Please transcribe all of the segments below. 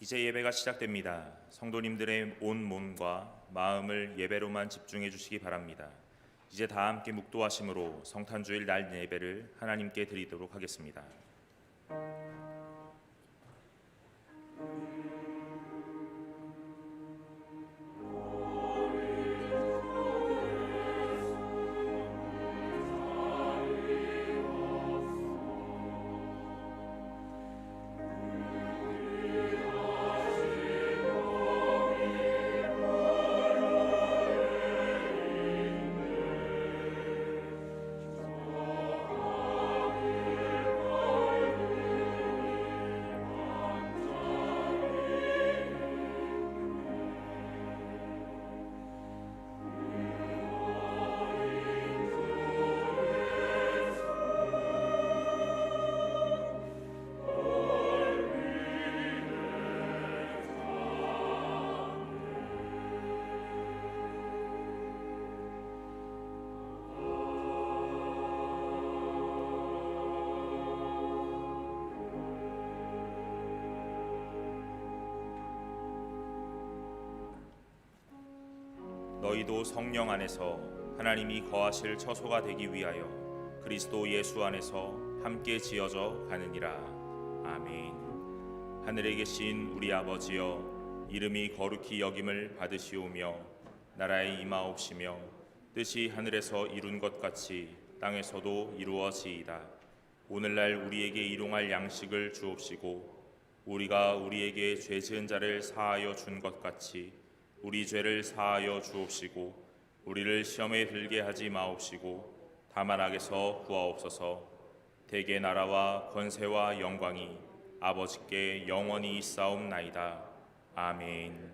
이제 예배가 시작됩니다. 성도님들의 온 몸과 마음을 예배로만 집중해 주시기 바랍니다. 이제 다 함께 묵도하심으로 성탄주일 날 예배를 하나님께 드리도록 하겠습니다. 너희도 성령 안에서 하나님이 거하실 처소가 되기 위하여 그리스도 예수 안에서 함께 지어져 가느니라. 아멘. 하늘에 계신 우리 아버지여, 이름이 거룩히 여김을 받으시오며 나라의 임하옵시며 뜻이 하늘에서 이룬 것 같이 땅에서도 이루어지이다. 오늘날 우리에게 일용할 양식을 주옵시고 우리가 우리에게 죄 지은 자를 사하여 준 것 같이 우리 죄를 사하여 주옵시고 우리를 시험에 들게 하지 마옵시고 다만 악에서 구하옵소서. 대개 나라와 권세와 영광이 아버지께 영원히 있사옵나이다. 아멘.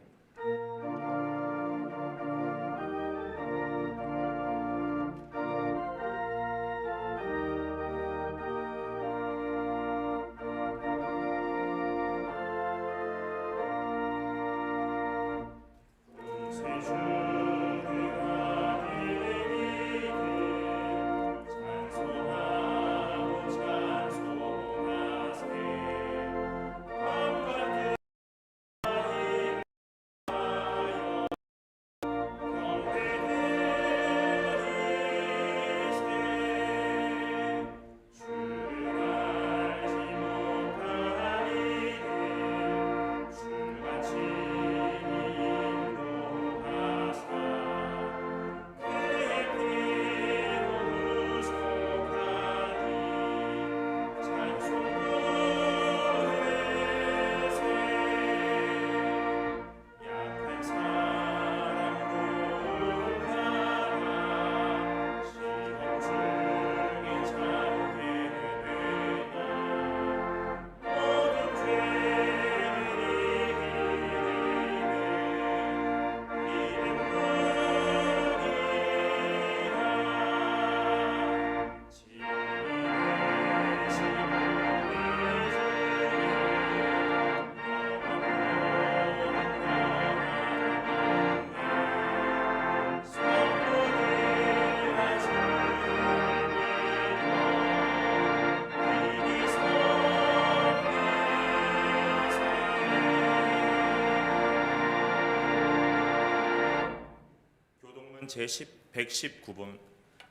제119분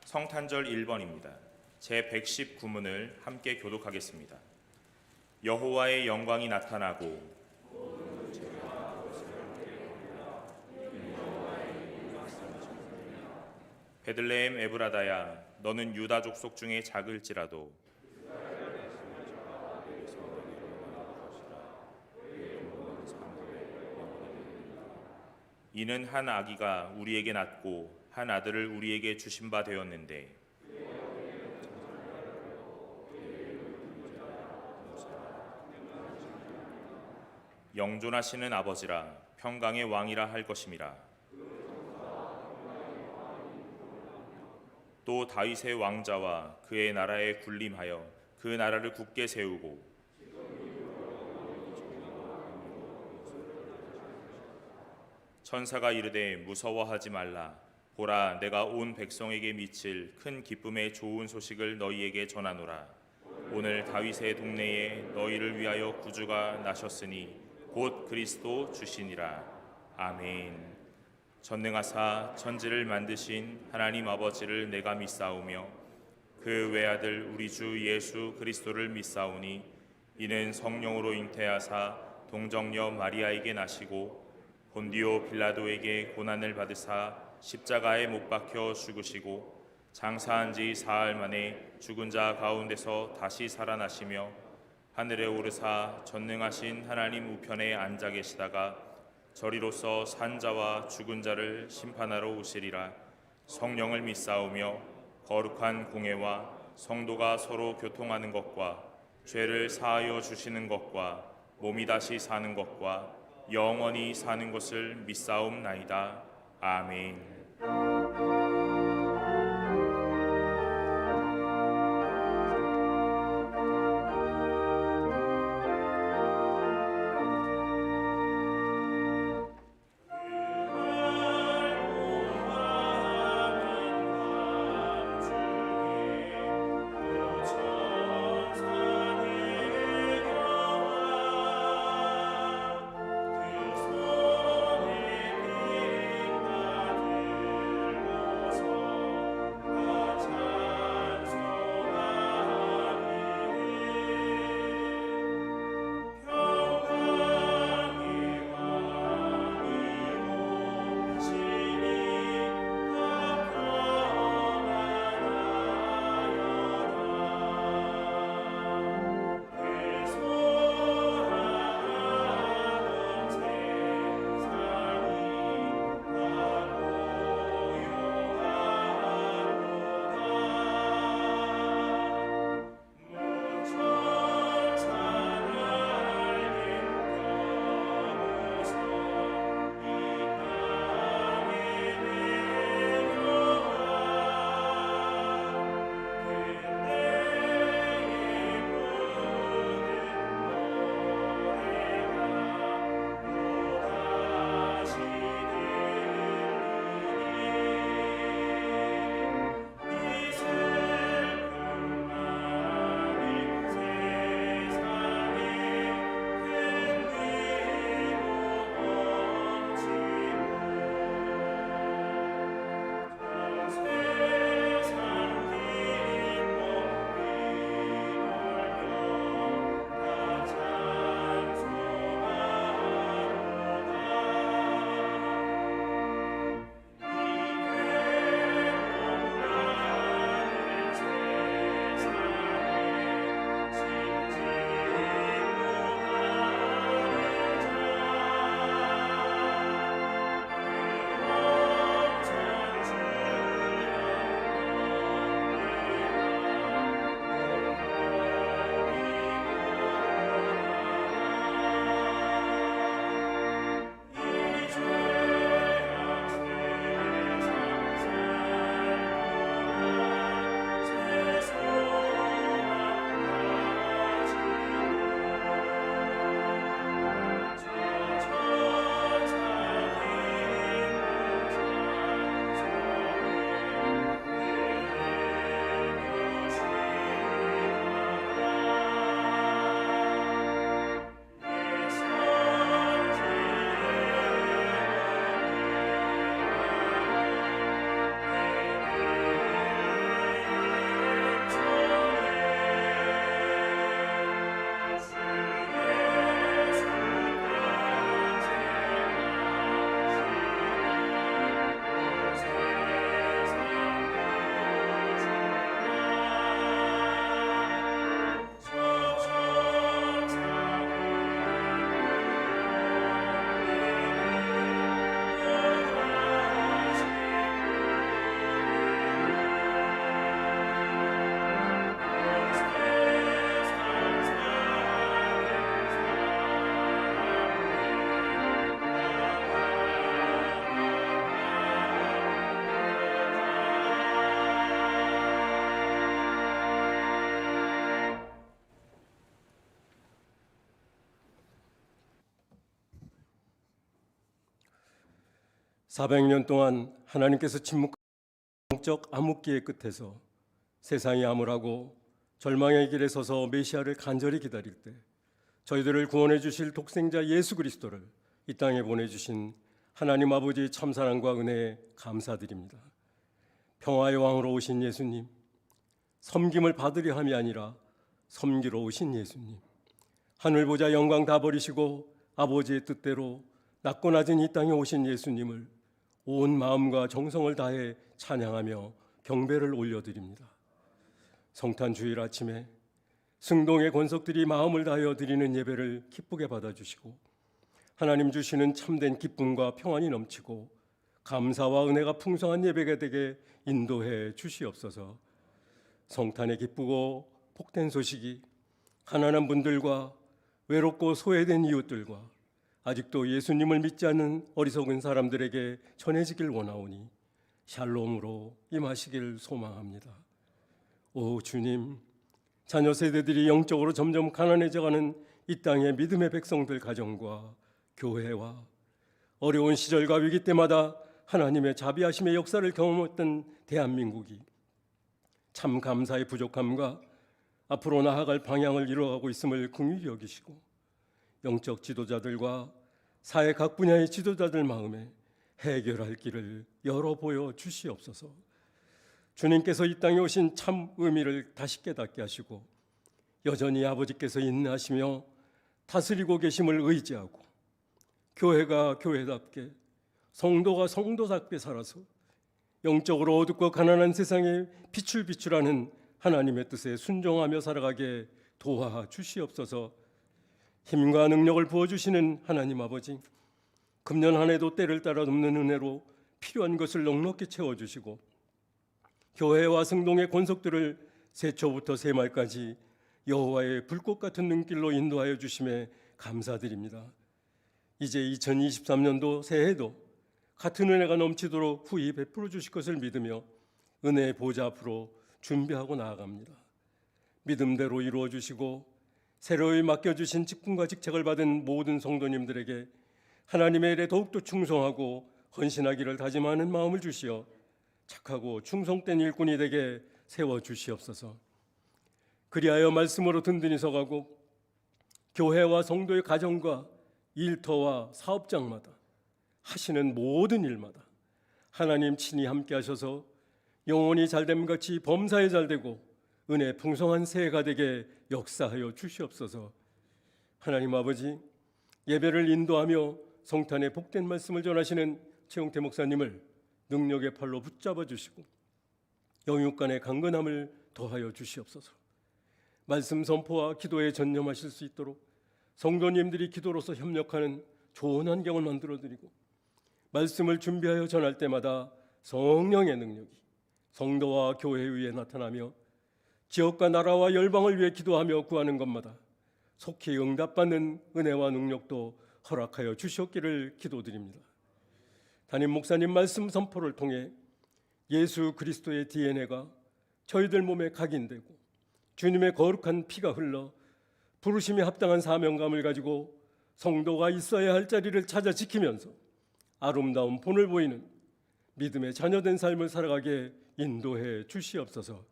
성탄절 1번입니다. 제119문을 함께 교독하겠습니다. 여호와의 영광이 나타나고 베들레헴 에브라다야, 너는 유다 족속 중에 작을지라도 이는 한 아기가 우리에게 낳고 한 아들을 우리에게 주신 바 되었는데 영존하시는 아버지라 평강의 왕이라 할 것임이라. 또 다윗의 왕자와 그의 나라에 군림하여 그 나라를 굳게 세우고 천사가 이르되 무서워하지 말라. 보라, 내가 온 백성에게 미칠 큰 기쁨의 좋은 소식을 너희에게 전하노라. 오늘 다윗의 동네에 너희를 위하여 구주가 나셨으니 곧 그리스도 주시니라. 아멘. 전능하사 천지를 만드신 하나님 아버지를 내가 믿사오며 그 외아들 우리 주 예수 그리스도를 믿사오니 이는 성령으로 잉태하사 동정녀 마리아에게 나시고 본디오 빌라도에게 고난을 받으사 십자가에 못 박혀 죽으시고 장사한 지 사흘 만에 죽은 자 가운데서 다시 살아나시며 하늘에 오르사 전능하신 하나님 우편에 앉아 계시다가 저리로서 산 자와 죽은 자를 심판하러 오시리라. 성령을 믿사오며 거룩한 공회와 성도가 서로 교통하는 것과 죄를 사하여 주시는 것과 몸이 다시 사는 것과 영원히 사는 것을 믿사옵나이다. 아멘. (400년) 동안 하나님께서 침묵적 암흑기의 끝에서 세상이 암울하고 절망의 길에 서서 메시아를 간절히 기다릴 때 저희들을 구원해 주실 독생자 예수 그리스도를 이 땅에 보내주신 하나님 아버지의 참사랑과 은혜에 감사드립니다. 평화의 왕으로 오신 예수님, 섬김을 받으려 함이 아니라 섬기러 오신 예수님, 하늘 보자 영광 다 버리시고 아버지의 뜻대로 낮고 낮은 이 땅에 오신 예수님을 온 마음과 정성을 다해 찬양하며 경배를 올려드립니다. 성탄 주일 아침에 승동의 권석들이 마음을 다하여 드리는 예배를 기쁘게 받아주시고 하나님 주시는 참된 기쁨과 평안이 넘치고 감사와 은혜가 풍성한 예배가 되게 인도해 주시옵소서. 성탄의 기쁘고 복된 소식이 가난한 분들과 외롭고 소외된 이웃들과 아직도 예수님을 믿지 않는 어리석은 사람들에게 전해지길 원하오니 샬롬으로 임하시길 소망합니다. 오 주님, 자녀 세대들이 영적으로 점점 가난해져가는 이 땅의 믿음의 백성들 가정과 교회와 어려운 시절과 위기 때마다 하나님의 자비하심의 역사를 경험했던 대한민국이 참 감사의 부족함과 앞으로 나아갈 방향을 이루어가고 있음을 긍휼히 여기시고 영적 지도자들과 사회 각 분야의 지도자들 마음에 해결할 길을 열어 보여 주시옵소서. 주님께서 이 땅에 오신 참 의미를 다시 깨닫게 하시고 여전히 아버지께서 인내하시며 다스리고 계심을 의지하고 교회가 교회답게 성도가 성도답게 살아서 영적으로 어둡고 가난한 세상에 빛을 비추라는 하나님의 뜻에 순종하며 살아가게 도와주시옵소서. 힘과 능력을 부어주시는 하나님 아버지, 금년 한 해도 때를 따라 넘는 은혜로 필요한 것을 넉넉히 채워주시고 교회와 성동의 권속들을 세초부터 세말까지 여호와의 불꽃 같은 눈길로 인도하여 주심에 감사드립니다. 이제 2023년도 새해도 같은 은혜가 넘치도록 후히 베풀어 주실 것을 믿으며 은혜의 보좌 앞으로 준비하고 나아갑니다. 믿음대로 이루어 주시고 새로이 맡겨주신 직분과 직책을 받은 모든 성도님들에게 하나님의 일에 더욱더 충성하고 헌신하기를 다짐하는 마음을 주시어 착하고 충성된 일꾼이 되게 세워주시옵소서. 그리하여 말씀으로 든든히 서가고 교회와 성도의 가정과 일터와 사업장마다 하시는 모든 일마다 하나님 친히 함께 하셔서 영혼이 잘됨같이 범사에 잘되고 은혜 풍성한 새해가 되게 역사하여 주시옵소서. 하나님 아버지, 예배를 인도하며 성탄의 복된 말씀을 전하시는 최용태 목사님을 능력의 팔로 붙잡아 주시고 영육간의 강건함을 더하여 주시옵소서. 말씀 선포와 기도에 전념하실 수 있도록 성도님들이 기도로서 협력하는 좋은 환경을 만들어드리고 말씀을 준비하여 전할 때마다 성령의 능력이 성도와 교회 위에 나타나며 지역과 나라와 열방을 위해 기도하며 구하는 것마다 속히 응답받는 은혜와 능력도 허락하여 주시옵기를 기도드립니다. 담임 목사님 말씀 선포를 통해 예수 그리스도의 DNA가 저희들 몸에 각인되고 주님의 거룩한 피가 흘러 부르심에 합당한 사명감을 가지고 성도가 있어야 할 자리를 찾아 지키면서 아름다운 본을 보이는 믿음의 자녀된 삶을 살아가게 인도해 주시옵소서.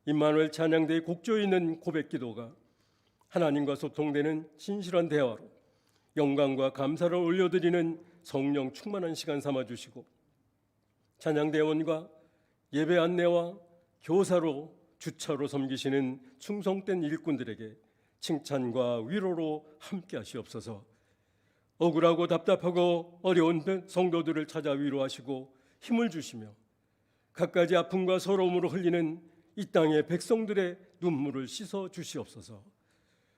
임마누엘 찬양대의 곡조에 있는 고백 기도가 하나님과 소통되는 진실한 대화로 영광과 감사를 올려드리는 성령 충만한 시간 삼아주시고 찬양대원과 예배 안내와 교사로 주차로 섬기시는 충성된 일꾼들에게 칭찬과 위로로 함께 하시옵소서. 억울하고 답답하고 어려운 성도들을 찾아 위로하시고 힘을 주시며 갖가지 아픔과 서러움으로 흘리는 이 땅의 백성들의 눈물을 씻어 주시옵소서.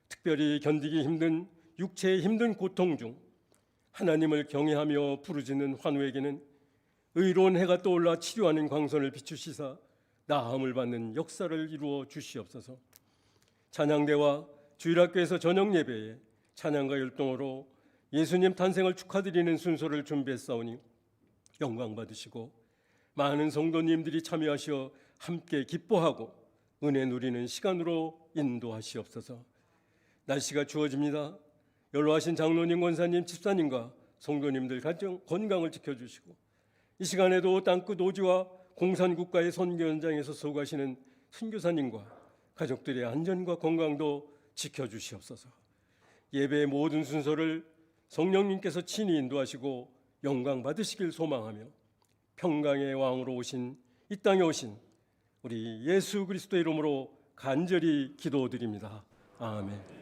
특별히 견디기 힘든 육체의 힘든 고통 중 하나님을 경외하며 부르짖는 환우에게는 의로운 해가 떠올라 치료하는 광선을 비추시사 나음을 받는 역사를 이루어 주시옵소서. 찬양대와 주일학교에서 저녁 예배에 찬양과 율동으로 예수님 탄생을 축하드리는 순서를 준비했사오니 영광 받으시고 많은 성도님들이 참여하시어 함께 기뻐하고 은혜 누리는 시간으로 인도하시옵소서. 날씨가 추워집니다. 연로하신 장로님, 권사님, 집사님과 성도님들 가정 건강을 지켜주시고 이 시간에도 땅끝 오지와 공산국가의 선교 현장에서 수고하시는 선교사님과 가족들의 안전과 건강도 지켜주시옵소서. 예배의 모든 순서를 성령님께서 친히 인도하시고 영광 받으시길 소망하며 평강의 왕으로 오신 이 땅에 오신 우리 예수 그리스도의 이름으로 간절히 기도드립니다. 아멘.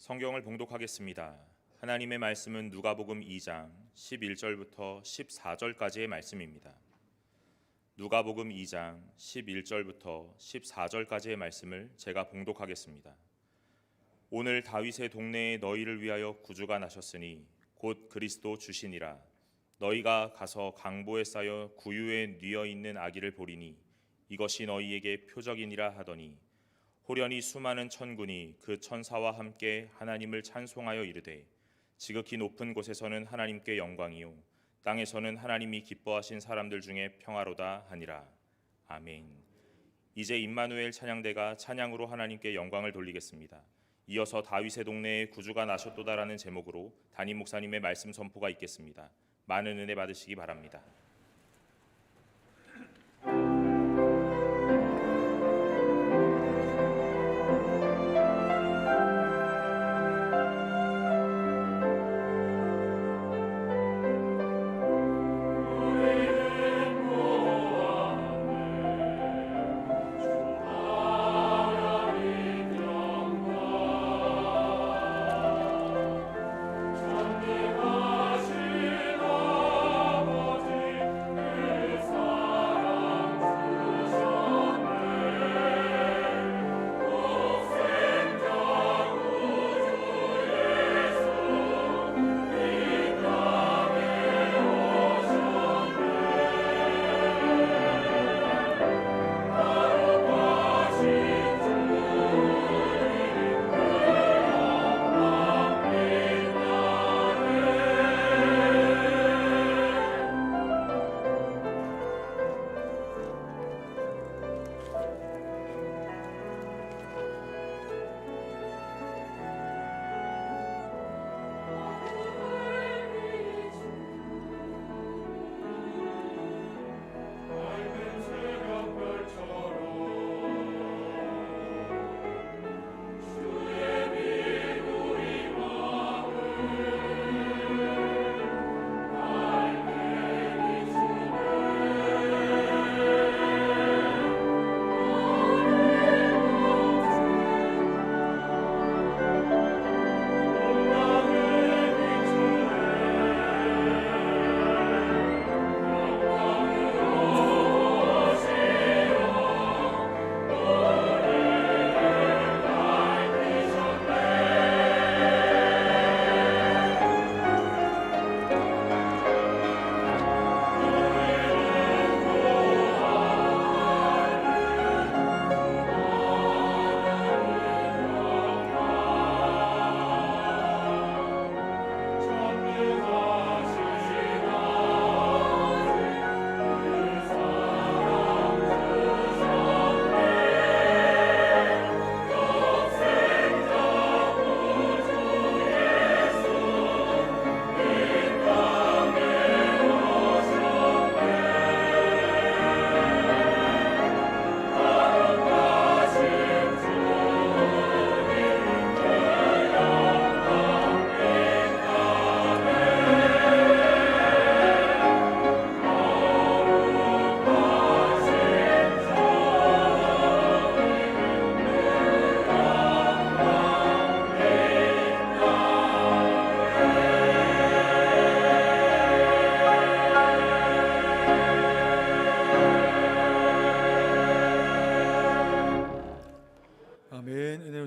성경을 봉독하겠습니다. 하나님의 말씀은 누가복음 2장 11절부터 14절까지의 말씀입니다. 누가복음 2장 11절부터 14절까지의 말씀을 제가 봉독하겠습니다. 오늘 다윗의 동네에 너희를 위하여 구주가 나셨으니 곧 그리스도 주시니라. 너희가 가서 강보에 쌓여 구유에 뉘어 있는 아기를 보리니 이것이 너희에게 표적이니라 하더니 호련히 수많은 천군이 그 천사와 함께 하나님을 찬송하여 이르되 지극히 높은 곳에서는 하나님께 영광이요 땅에서는 하나님이 기뻐하신 사람들 중에 평화로다 하니라. 아멘. 이제 임마누엘 찬양대가 찬양으로 하나님께 영광을 돌리겠습니다. 이어서 다윗의 동네에 구주가 나셨도다라는 제목으로 담임 목사님의 말씀 선포가 있겠습니다. 많은 은혜 받으시기 바랍니다.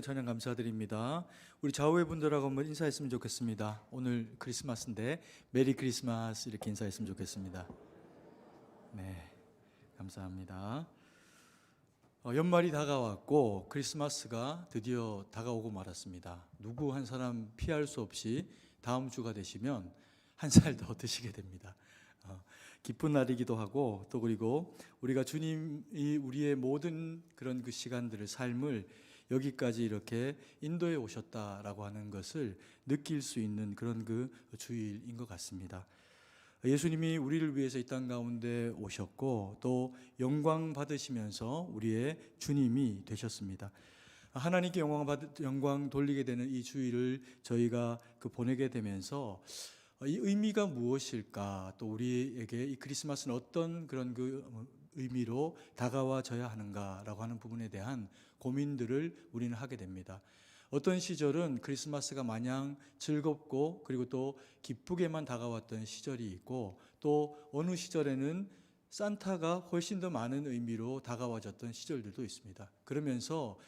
은혜로운 찬양 감사드립니다. 우리 좌우의 분들하고 한번 인사했으면 좋겠습니다. 오늘 크리스마스인데 메리 크리스마스 이렇게 인사했으면 좋겠습니다. 네, 감사합니다. 연말이 다가왔고 크리스마스가 드디어 다가오고 말았습니다. 누구 한 사람 피할 수 없이 다음 주가 되시면 한 살 더 드시게 됩니다. 기쁜 날이기도 하고 또 그리고 우리가 주님이 우리의 모든 그런 그 시간들을 삶을 여기까지 이렇게 인도해 오셨다라고 하는 것을 느낄 수 있는 그런 그 주일인 것 같습니다. 예수님이 우리를 위해서 이 땅 가운데 오셨고 또 영광 받으시면서 우리의 주님이 되셨습니다. 하나님께 영광 돌리게 되는 이 주일을 저희가 보내게 되면서 이 의미가 무엇일까, 또 우리에게 이 크리스마스는 어떤 그런 그 의미로 다가와져야 하는가라고 하는 부분에 대한 고민들을 우리는 하게 됩니다. 어떤 시절은 크리스마스가 마냥 즐겁고 그리고 또 기쁘게만 다가왔던 시절이 있고, 또 어느 시절에는 산타가 훨씬 더 많은 의미로 다가와졌던 시절들도 있습니다. 그러면서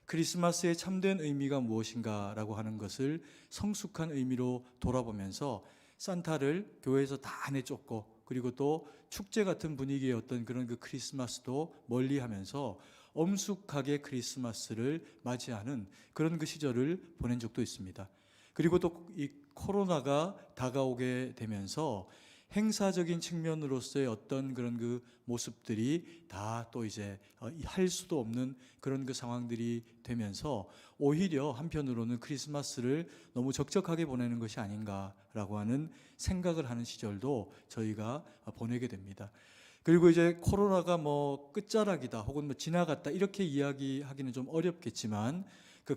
크리스마스의 참된 의미가 무엇인가라고 하는 것을 성숙한 의미로 돌아보면서 산타를 교회에서 다 내쫓고 그리고 또 축제 같은 분위기의 어떤 그런 그 크리스마스도 멀리하면서 엄숙하게 크리스마스를 맞이하는 그런 그 시절을 보낸 적도 있습니다. 그리고 또 이 코로나가 다가오게 되면서 행사적인 측면으로서의 어떤 그런 그 모습들이 다 또 이제 할 수도 없는 그런 그 상황들이 되면서 오히려 한편으로는 크리스마스를 너무 적적하게 보내는 것이 아닌가라고 하는 생각을 하는 시절도 저희가 보내게 됩니다. 그리고 이제 코로나가 뭐 끝자락이다 혹은 뭐 지나갔다 이렇게 이야기하기는 좀 어렵겠지만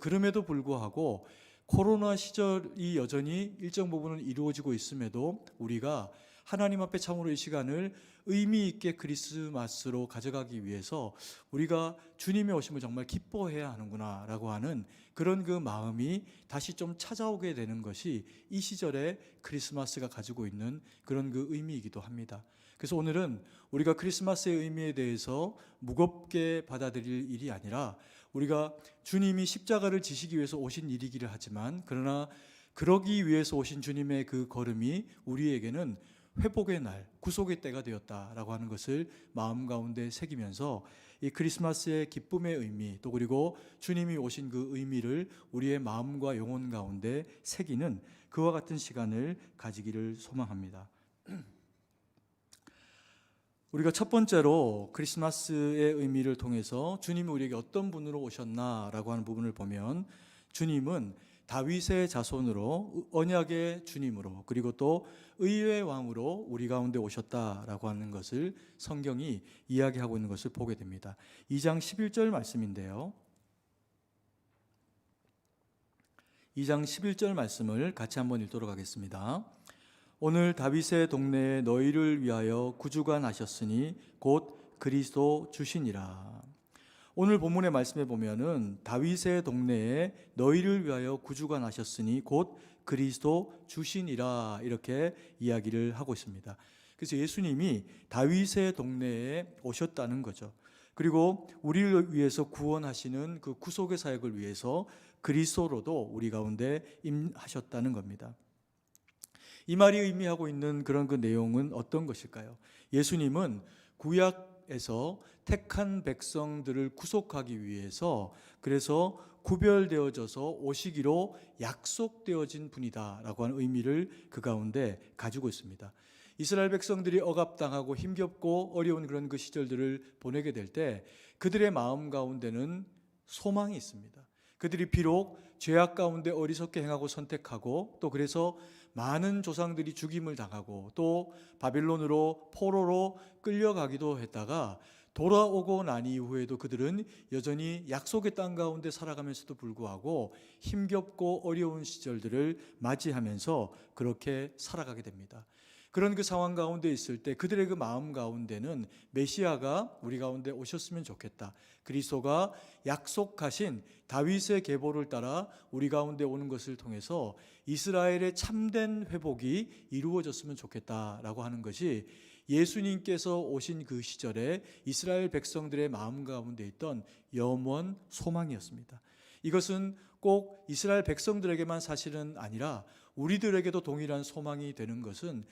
그럼에도 불구하고 코로나 시절이 여전히 일정 부분은 이루어지고 있음에도 우리가 하나님 앞에 참으로 이 시간을 의미 있게 크리스마스로 가져가기 위해서 우리가 주님의 오심을 정말 기뻐해야 하는구나라고 하는 그런 그 마음이 다시 좀 찾아오게 되는 것이 이 시절에 크리스마스가 가지고 있는 그런 그 의미이기도 합니다. 그래서 오늘은 우리가 크리스마스의 의미에 대해서 무겁게 받아들일 일이 아니라 우리가 주님이 십자가를 지시기 위해서 오신 일이기를 하지만 그러나 그러기 위해서 오신 주님의 그 걸음이 우리에게는 회복의 날, 구속의 때가 되었다라고 하는 것을 마음 가운데 새기면서 이 크리스마스의 기쁨의 의미 또 그리고 주님이 오신 그 의미를 우리의 마음과 영혼 가운데 새기는 그와 같은 시간을 가지기를 소망합니다. 우리가 첫 번째로 크리스마스의 의미를 통해서 주님이 우리에게 어떤 분으로 오셨나라고 하는 부분을 보면 주님은 다윗의 자손으로 언약의 주님으로 그리고 또 의의 왕으로 우리 가운데 오셨다라고 하는 것을 성경이 이야기하고 있는 것을 보게 됩니다. 2장 11절 말씀인데요. 2장 11절 말씀을 같이 한번 읽도록 하겠습니다. 오늘 다윗의 동네에 너희를 위하여 구주가 나셨으니 곧 그리스도 주시니라. 오늘 본문의 말씀에 보면은 다윗의 동네에 너희를 위하여 구주가 나셨으니 곧 그리스도 주시니라 이렇게 이야기를 하고 있습니다. 그래서 예수님이 다윗의 동네에 오셨다는 거죠. 그리고 우리를 위해서 구원하시는 그 구속의 사역을 위해서 그리스도로도 우리 가운데 임하셨다는 겁니다. 이 말이 의미하고 있는 그런 그 내용은 어떤 것일까요? 예수님은 구약에서 택한 백성들을 구속하기 위해서 그래서 구별되어져서 오시기로 약속되어진 분이다라고 하는 의미를 그 가운데 가지고 있습니다. 이스라엘 백성들이 억압당하고 힘겹고 어려운 그런 그 시절들을 보내게 될 때 그들의 마음 가운데는 소망이 있습니다. 그들이 비록 죄악 가운데 어리석게 행하고 선택하고 또 그래서 많은 조상들이 죽임을 당하고 또 바빌론으로 포로로 끌려가기도 했다가 돌아오고 난 이후에도 그들은 여전히 약속의 땅 가운데 살아가면서도 불구하고 힘겹고 어려운 시절들을 맞이하면서 그렇게 살아가게 됩니다. 그런 그 상황 가운데 있을 때 그들의 그 마음 가운데는 메시아가 우리 가운데 오셨으면 좋겠다. 그리스도가 약속하신 다윗의 계보를 따라 우리 가운데 오는 것을 통해서 이스라엘의 참된 회복이 이루어졌으면 좋겠다라고 하는 것이 예수님께서 오신 그 시절에 이스라엘 백성들의 마음 가운데 있던 염원 소망이었습니다. 이것은 꼭 이스라엘 백성들에게만 사실은 아니라 우리들에게도 동일한 소망이 되는 것은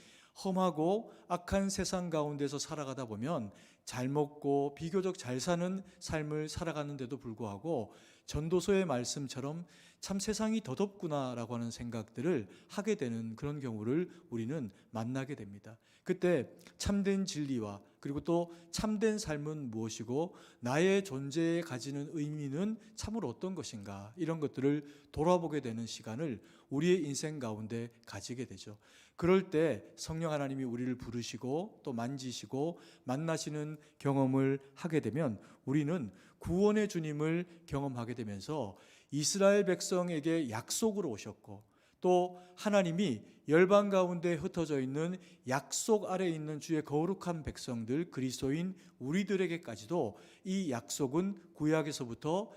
험하고 악한 세상 가운데서 살아가다 보면 잘 먹고 비교적 잘 사는 삶을 살아가는데도 불구하고 전도서의 말씀처럼 참 세상이 더덥구나라고 하는 생각들을 하게 되는 그런 경우를 우리는 만나게 됩니다. 그때 참된 진리와 그리고 또 참된 삶은 무엇이고 나의 존재에 가지는 의미는 참으로 어떤 것인가, 이런 것들을 돌아보게 되는 시간을 우리의 인생 가운데 가지게 되죠. 그럴 때 성령 하나님이 우리를 부르시고 또 만지시고 만나시는 경험을 하게 되면 우리는 구원의 주님을 경험하게 되면서 이스라엘 백성에게 약속으로 오셨고 또 하나님이 열방 가운데 흩어져 있는 약속 아래에 있는 주의 거룩한 백성들 그리스도인 우리들에게까지도 이 약속은 구약에서부터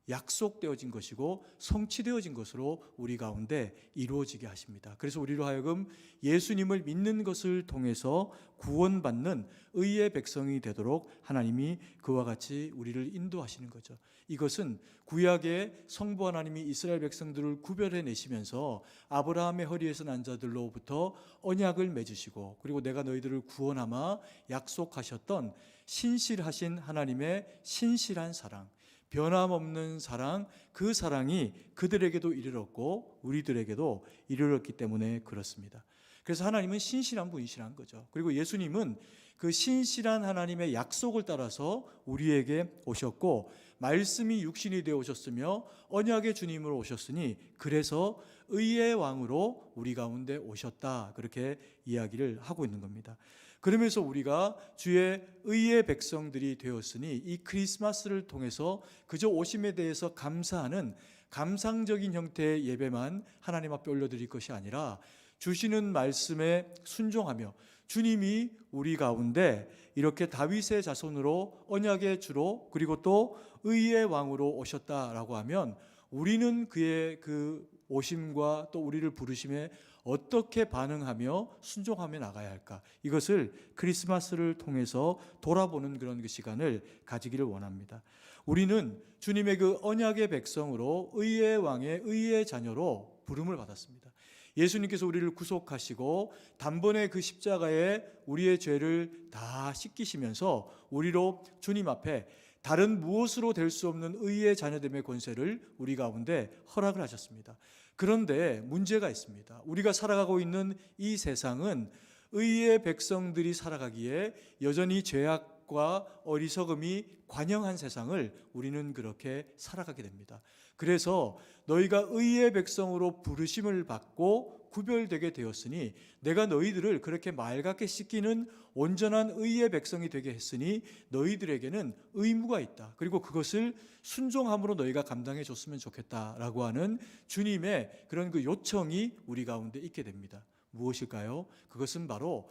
약속되어진 것이고 성취되어진 것으로 우리 가운데 이루어지게 하십니다. 그래서 우리로 하여금 예수님을 믿는 것을 통해서 구원받는 의의 백성이 되도록 하나님이 그와 같이 우리를 인도하시는 거죠. 이것은 구약의 성부 하나님이 이스라엘 백성들을 구별해 내시면서 아브라함의 허리에서 난 자들로부터 언약을 맺으시고 그리고 내가 너희들을 구원하마 약속하셨던 신실하신 하나님의 신실한 사랑, 변함없는 사랑, 그 사랑이 그들에게도 이르렀고 우리들에게도 이르렀기 때문에 그렇습니다. 그래서 하나님은 신실한 분이시란 거죠. 그리고 예수님은 그 신실한 하나님의 약속을 따라서 우리에게 오셨고 말씀이 육신이 되어 오셨으며 언약의 주님으로 오셨으니 그래서 의의 왕으로 우리 가운데 오셨다, 그렇게 이야기를 하고 있는 겁니다. 그러면서 우리가 주의 의의 백성들이 되었으니 이 크리스마스를 통해서 그저 오심에 대해서 감사하는 감상적인 형태의 예배만 하나님 앞에 올려드릴 것이 아니라 주시는 말씀에 순종하며 주님이 우리 가운데 이렇게 다윗의 자손으로 언약의 주로 그리고 또 의의 왕으로 오셨다라고 하면 우리는 그의 그 오심과 또 우리를 부르심에 어떻게 반응하며 순종하며 나가야 할까, 이것을 크리스마스를 통해서 돌아보는 그런 그 시간을 가지기를 원합니다. 우리는 주님의 그 언약의 백성으로 의의 왕의 의의 자녀로 부름을 받았습니다. 예수님께서 우리를 구속하시고 단번에 그 십자가에 우리의 죄를 다 씻기시면서 우리로 주님 앞에 다른 무엇으로 될 수 없는 의의 자녀됨의 권세를 우리 가운데 허락을 하셨습니다. 그런데 문제가 있습니다. 우리가 살아가고 있는 이 세상은 의의 백성들이 살아가기에 여전히 죄악과 어리석음이 관영한 세상을 우리는 그렇게 살아가게 됩니다. 그래서 너희가 의의 백성으로 부르심을 받고 구별되게 되었으니 내가 너희들을 그렇게 맑게 씻기는 온전한 의의 백성이 되게 했으니 너희들에게는 의무가 있다. 그리고 그것을 순종함으로 너희가 감당해 줬으면 좋겠다라고 하는 주님의 그런 그 요청이 우리 가운데 있게 됩니다. 무엇일까요? 그것은 바로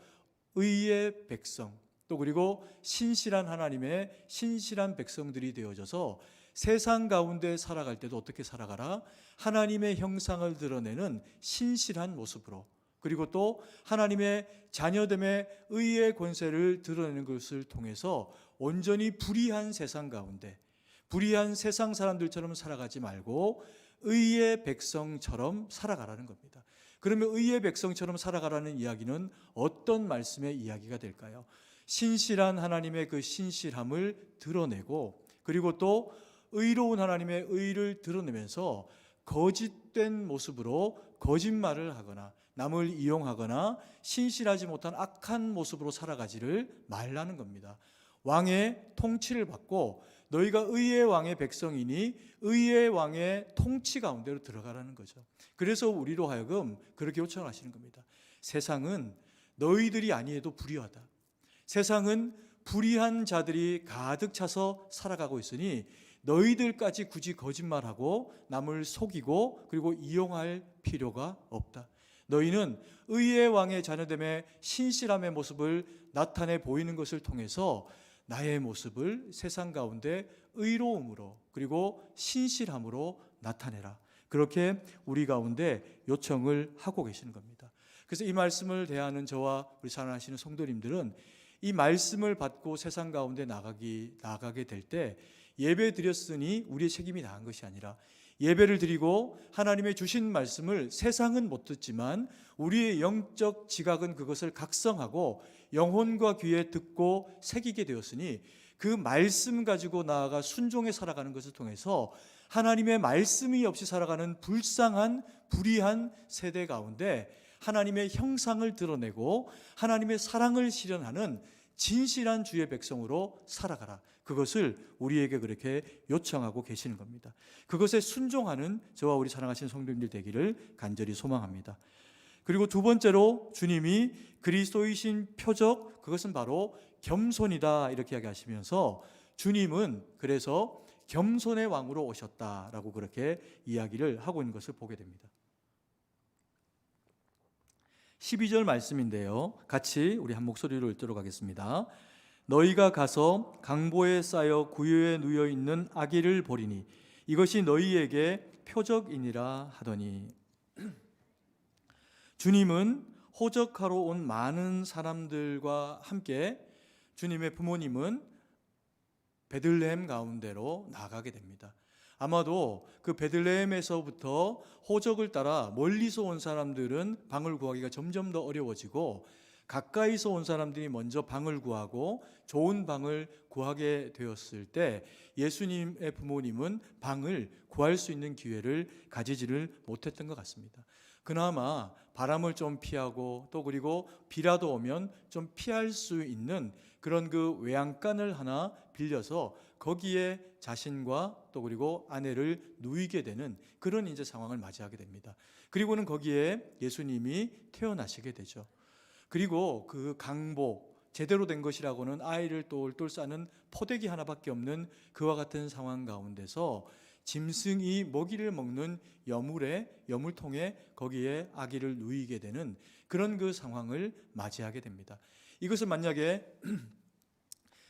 의의 백성, 또 그리고 신실한 하나님의 신실한 백성들이 되어져서 세상 가운데 살아갈 때도 어떻게 살아가라? 하나님의 형상을 드러내는 신실한 모습으로, 그리고 또 하나님의 자녀됨의 의의 권세를 드러내는 것을 통해서 온전히 불의한 세상 가운데 불의한 세상 사람들처럼 살아가지 말고 의의 백성처럼 살아가라는 겁니다. 그러면 의의 백성처럼 살아가라는 이야기는 어떤 말씀의 이야기가 될까요? 신실한 하나님의 그 신실함을 드러내고 그리고 또 의로운 하나님의 의를 드러내면서 거짓된 모습으로 거짓말을 하거나 남을 이용하거나 신실하지 못한 악한 모습으로 살아가지를 말라는 겁니다. 왕의 통치를 받고 너희가 의의 왕의 백성이니 의의 왕의 통치 가운데로 들어가라는 거죠. 그래서 우리로 하여금 그렇게 요청하시는 겁니다. 세상은 너희들이 아니해도 불의하다. 세상은 불의한 자들이 가득 차서 살아가고 있으니 너희들까지 굳이 거짓말하고 남을 속이고 그리고 이용할 필요가 없다. 너희는 의의 왕의 자녀됨의 신실함의 모습을 나타내 보이는 것을 통해서 나의 모습을 세상 가운데 의로움으로 그리고 신실함으로 나타내라. 그렇게 우리 가운데 요청을 하고 계시는 겁니다. 그래서 이 말씀을 대하는 저와 우리 사랑하시는 성도님들은 이 말씀을 받고 세상 가운데 나가게 될 때 예배 드렸으니 우리의 책임이 다한 것이 아니라 예배를 드리고 하나님의 주신 말씀을 세상은 못 듣지만 우리의 영적 지각은 그것을 각성하고 영혼과 귀에 듣고 새기게 되었으니 그 말씀 가지고 나아가 순종해 살아가는 것을 통해서 하나님의 말씀이 없이 살아가는 불쌍한 불의한 세대 가운데 하나님의 형상을 드러내고 하나님의 사랑을 실현하는 진실한 주의 백성으로 살아가라. 그것을 우리에게 그렇게 요청하고 계시는 겁니다. 그것에 순종하는 저와 우리 사랑하신 성도님들 되기를 간절히 소망합니다. 그리고 두 번째로 주님이 그리스도이신 표적, 그것은 바로 겸손이다 이렇게 이야기하시면서 주님은 그래서 겸손의 왕으로 오셨다라고 그렇게 이야기를 하고 있는 것을 보게 됩니다. 12절 말씀인데요, 같이 우리 한 목소리로 읽도록 하겠습니다. 너희가 가서 강보에 쌓여 구유에 누여 있는 아기를 보리니 이것이 너희에게 표적이니라 하더니, 주님은 호적하러 온 많은 사람들과 함께 주님의 부모님은 베들레헴 가운데로 나가게 됩니다. 아마도 그 베들레헴에서부터 호적을 따라 멀리서 온 사람들은 방을 구하기가 점점 더 어려워지고 가까이서 온 사람들이 먼저 방을 구하고 좋은 방을 구하게 되었을 때 예수님의 부모님은 방을 구할 수 있는 기회를 가지지를 못했던 것 같습니다. 그나마 바람을 좀 피하고 또 그리고 비라도 오면 좀 피할 수 있는 그런 그 외양간을 하나 빌려서 거기에 자신과 또 그리고 아내를 누이게 되는 그런 이제 상황을 맞이하게 됩니다. 그리고는 거기에 예수님이 태어나시게 되죠. 그리고 그 강보, 제대로 된 것이라고는 아이를 똘똘 싸는 포대기 하나밖에 없는 그와 같은 상황 가운데서 짐승이 먹이를 먹는 여물통에 거기에 아기를 누이게 되는 그런 그 상황을 맞이하게 됩니다. 이것을 만약에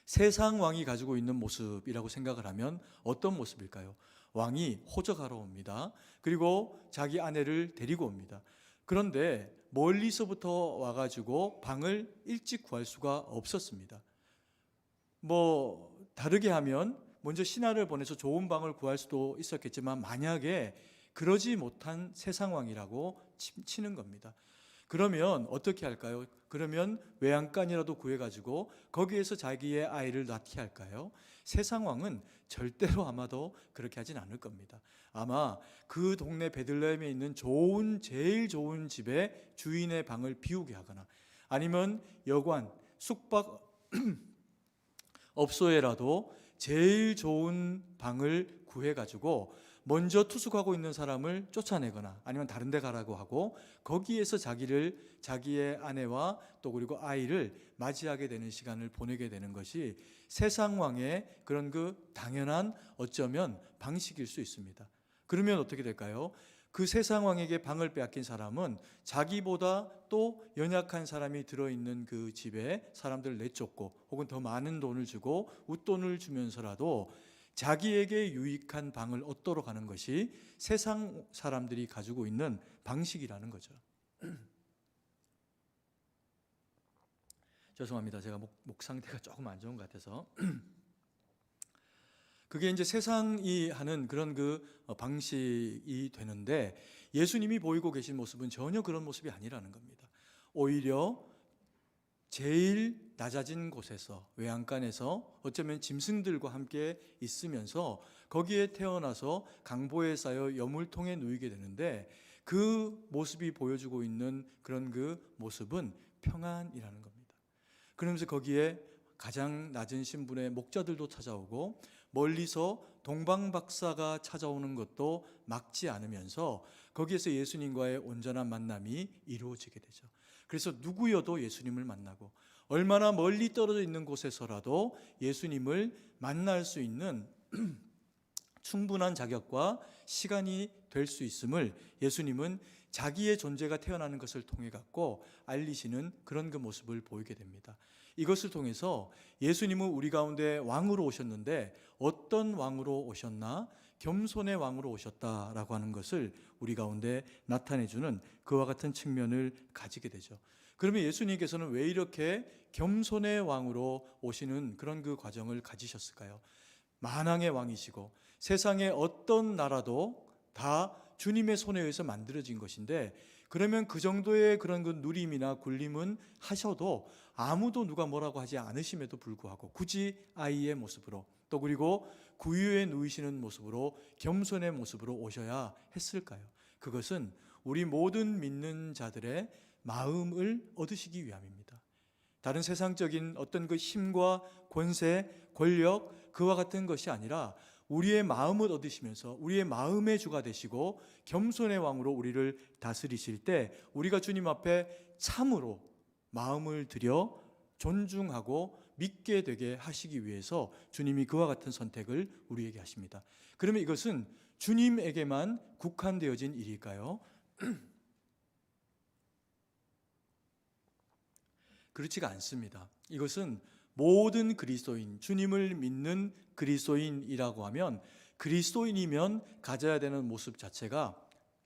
세상 왕이 가지고 있는 모습이라고 생각을 하면 어떤 모습일까요? 왕이 호적하러 옵니다. 그리고 자기 아내를 데리고 옵니다. 그런데 멀리서부터 와가지고 방을 일찍 구할 수가 없었습니다. 다르게 하면 먼저 신하를 보내서 좋은 방을 구할 수도 있었겠지만 만약에 그러지 못한 세상 왕이라고 치는 겁니다. 그러면 어떻게 할까요? 그러면 외양간이라도 구해가지고 거기에서 자기의 아이를 낳게 할까요? 세상 왕은 절대로 아마도 그렇게 하진 않을 겁니다. 아마 그 동네 베들레헴에 있는 제일 좋은 집에 주인의 방을 비우게 하거나 아니면 여관, 숙박 업소에라도 제일 좋은 방을 구해가지고 먼저 투숙하고 있는 사람을 쫓아내거나 아니면 다른 데 가라고 하고 거기에서 자기의 아내와 또 그리고 아이를 맞이하게 되는 시간을 보내게 되는 것이 세상 왕의 그런 그 당연한 어쩌면 방식일 수 있습니다. 그러면 어떻게 될까요? 그 세상 왕에게 방을 빼앗긴 사람은 자기보다 또 연약한 사람이 들어있는 그 집에 사람들을 내쫓고 혹은 더 많은 돈을 주고 웃돈을 주면서라도 자기에게 유익한 방을 얻도록 하는 것이 세상 사람들이 가지고 있는 방식이라는 거죠. 죄송합니다. 제가 목 상태가 조금 안 좋은 것 같아서. 그게 이제 세상이 하는 그런 그 방식이 되는데 예수님이 보이고 계신 모습은 전혀 그런 모습이 아니라는 겁니다. 오히려 제일 낮아진 곳에서 외양간에서 어쩌면 짐승들과 함께 있으면서 거기에 태어나서 강보에 쌓여 여물통에 누이게 되는데 그 모습이 보여주고 있는 그런 그 모습은 평안이라는 겁니다. 그러면서 거기에 가장 낮은 신분의 목자들도 찾아오고 멀리서 동방박사가 찾아오는 것도 막지 않으면서 거기에서 예수님과의 온전한 만남이 이루어지게 되죠. 그래서 누구여도 예수님을 만나고 얼마나 멀리 떨어져 있는 곳에서라도 예수님을 만날 수 있는 충분한 자격과 시간이 될 수 있음을 예수님은 자기의 존재가 태어나는 것을 통해 갖고 알리시는 그런 그 모습을 보이게 됩니다. 이것을 통해서 예수님은 우리 가운데 왕으로 오셨는데 어떤 왕으로 오셨나? 겸손의 왕으로 오셨다라고 하는 것을 우리 가운데 나타내주는 그와 같은 측면을 가지게 되죠. 그러면 예수님께서는 왜 이렇게 겸손의 왕으로 오시는 그런 그 과정을 가지셨을까요? 만왕의 왕이시고 세상의 어떤 나라도 다 주님의 손에 의해서 만들어진 것인데, 그러면 그 정도의 그런 그 누림이나 굴림은 하셔도 아무도 누가 뭐라고 하지 않으심에도 불구하고 굳이 아이의 모습으로, 또 그리고 구유에 누이시는 모습으로, 겸손의 모습으로 오셔야 했을까요? 그것은 우리 모든 믿는 자들의 마음을 얻으시기 위함입니다. 다른 세상적인 어떤 그 힘과 권세, 권력, 그와 같은 것이 아니라 우리의 마음을 얻으시면서 우리의 마음의 주가 되시고 겸손의 왕으로 우리를 다스리실 때 우리가 주님 앞에 참으로 마음을 들여 존중하고 믿게 되게 하시기 위해서 주님이 그와 같은 선택을 우리에게 하십니다. 그러면 이것은 주님에게만 국한되어진 일일까요? 그렇지가 않습니다. 이것은 모든 그리스도인, 주님을 믿는 그리스도인이라고 하면, 그리스도인이면 가져야 되는 모습 자체가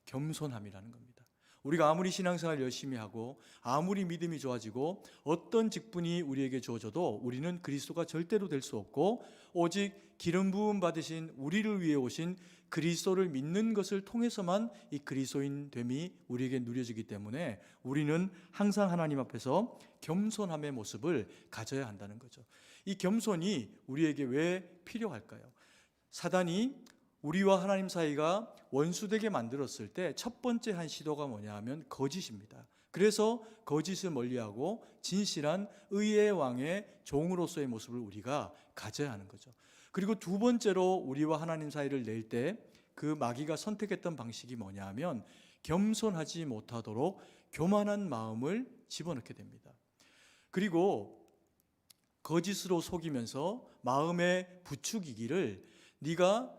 겸손함이라는 겁니다. 우리가 아무리 신앙생활 열심히 하고 아무리 믿음이 좋아지고 어떤 직분이 우리에게 주어져도 우리는 그리스도가 절대로 될 수 없고, 오직 기름 부음 받으신 우리를 위해 오신 그리스도를 믿는 것을 통해서만 이 그리스도인 됨이 우리에게 누려지기 때문에 우리는 항상 하나님 앞에서 겸손함의 모습을 가져야 한다는 거죠. 이 겸손이 우리에게 왜 필요할까요? 사단이 우리와 하나님 사이가 원수되게 만들었을 때 첫 번째 한 시도가 뭐냐 하면 거짓입니다. 그래서 거짓을 멀리하고 진실한 의의 왕의 종으로서의 모습을 우리가 가져야 하는 거죠. 그리고 두 번째로 우리와 하나님 사이를 낼 때 그 마귀가 선택했던 방식이 뭐냐 하면 겸손하지 못하도록 교만한 마음을 집어넣게 됩니다. 그리고 거짓으로 속이면서 마음에 부추기기를, 네가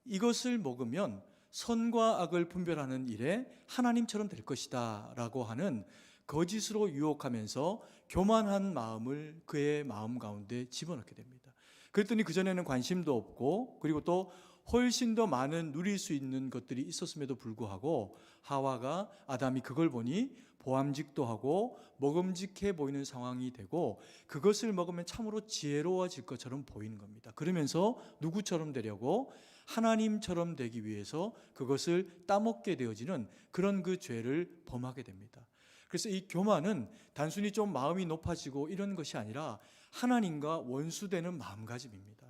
이것을 먹으면 선과 악을 분별하는 일에 하나님처럼 될 것이다 라고 하는 거짓으로 유혹하면서 교만한 마음을 그의 마음 가운데 집어넣게 됩니다. 그랬더니 그전에는 관심도 없고, 그리고 또 훨씬 더 많은 누릴 수 있는 것들이 있었음에도 불구하고 하와가, 아담이 그걸 보니 보암직도 하고 먹음직해 보이는 상황이 되고, 그것을 먹으면 참으로 지혜로워질 것처럼 보이는 겁니다. 그러면서 누구처럼 되려고? 하나님처럼 되기 위해서 그것을 따먹게 되어지는 그런 그 죄를 범하게 됩니다. 그래서 이 교만은 단순히 좀 마음이 높아지고 이런 것이 아니라 하나님과 원수되는 마음가짐입니다.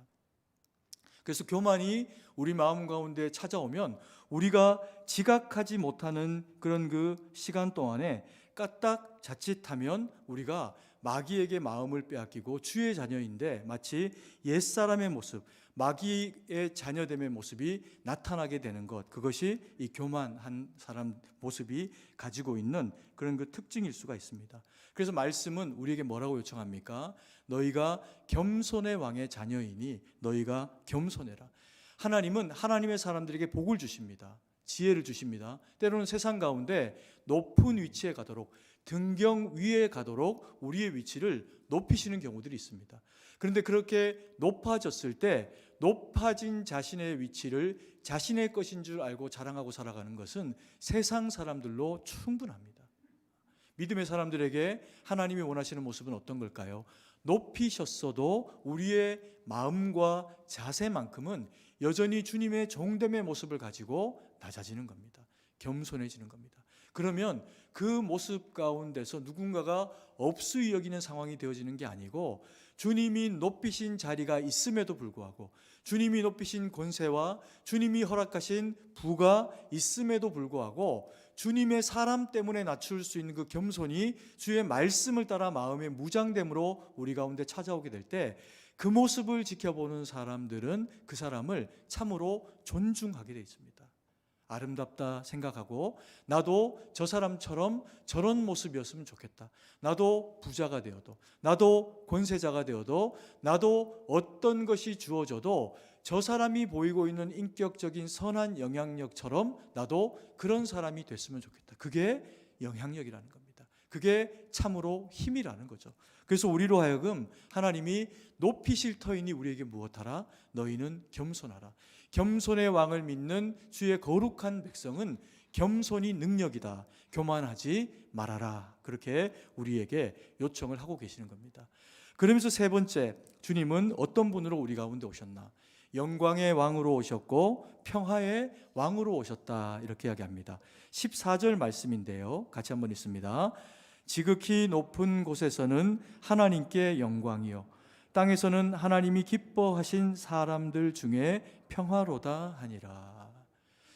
그래서 교만이 우리 마음 가운데 찾아오면 우리가 지각하지 못하는 그런 그 시간 동안에 까딱 자칫하면 우리가 마귀에게 마음을 빼앗기고 주의 자녀인데 마치 옛사람의 모습, 마귀의 자녀됨의 모습이 나타나게 되는 것, 그것이 이 교만한 사람 모습이 가지고 있는 그런 그 특징일 수가 있습니다. 그래서 말씀은 우리에게 뭐라고 요청합니까? 너희가 겸손의 왕의 자녀이니 너희가 겸손해라. 하나님은 하나님의 사람들에게 복을 주십니다. 지혜를 주십니다. 때로는 세상 가운데 높은 위치에 가도록, 등경 위에 가도록 우리의 위치를 높이시는 경우들이 있습니다. 그런데 그렇게 높아졌을 때 높아진 자신의 위치를 자신의 것인 줄 알고 자랑하고 살아가는 것은 세상 사람들로 충분합니다. 믿음의 사람들에게 하나님이 원하시는 모습은 어떤 걸까요? 높이셨어도 우리의 마음과 자세만큼은 여전히 주님의 종됨의 모습을 가지고 낮아지는 겁니다. 겸손해지는 겁니다. 그러면 그 모습 가운데서 누군가가 업수이 여기는 상황이 되어지는 게 아니고, 주님이 높이신 자리가 있음에도 불구하고, 주님이 높이신 권세와 주님이 허락하신 부가 있음에도 불구하고 주님의 사람 때문에 낮출 수 있는 그 겸손이 주의 말씀을 따라 마음의 무장됨으로 우리 가운데 찾아오게 될 때, 그 모습을 지켜보는 사람들은 그 사람을 참으로 존중하게 되어 있습니다. 아름답다 생각하고, 나도 저 사람처럼 저런 모습이었으면 좋겠다. 나도 부자가 되어도, 나도 권세자가 되어도, 나도 어떤 것이 주어져도 저 사람이 보이고 있는 인격적인 선한 영향력처럼 나도 그런 사람이 됐으면 좋겠다. 그게 영향력이라는 겁니다. 그게 참으로 힘이라는 거죠. 그래서 우리로 하여금 하나님이 높이실 터이니 우리에게 무엇하라? 너희는 겸손하라. 겸손의 왕을 믿는 주의 거룩한 백성은 겸손이 능력이다. 교만하지 말아라. 그렇게 우리에게 요청을 하고 계시는 겁니다. 그러면서 세 번째, 주님은 어떤 분으로 우리 가운데 오셨나? 영광의 왕으로 오셨고 평화의 왕으로 오셨다. 이렇게 이야기합니다. 14절 말씀인데요, 같이 한번 읽습니다. 지극히 높은 곳에서는 하나님께 영광이요, 땅에서는 하나님이 기뻐하신 사람들 중에 평화로다 하니라.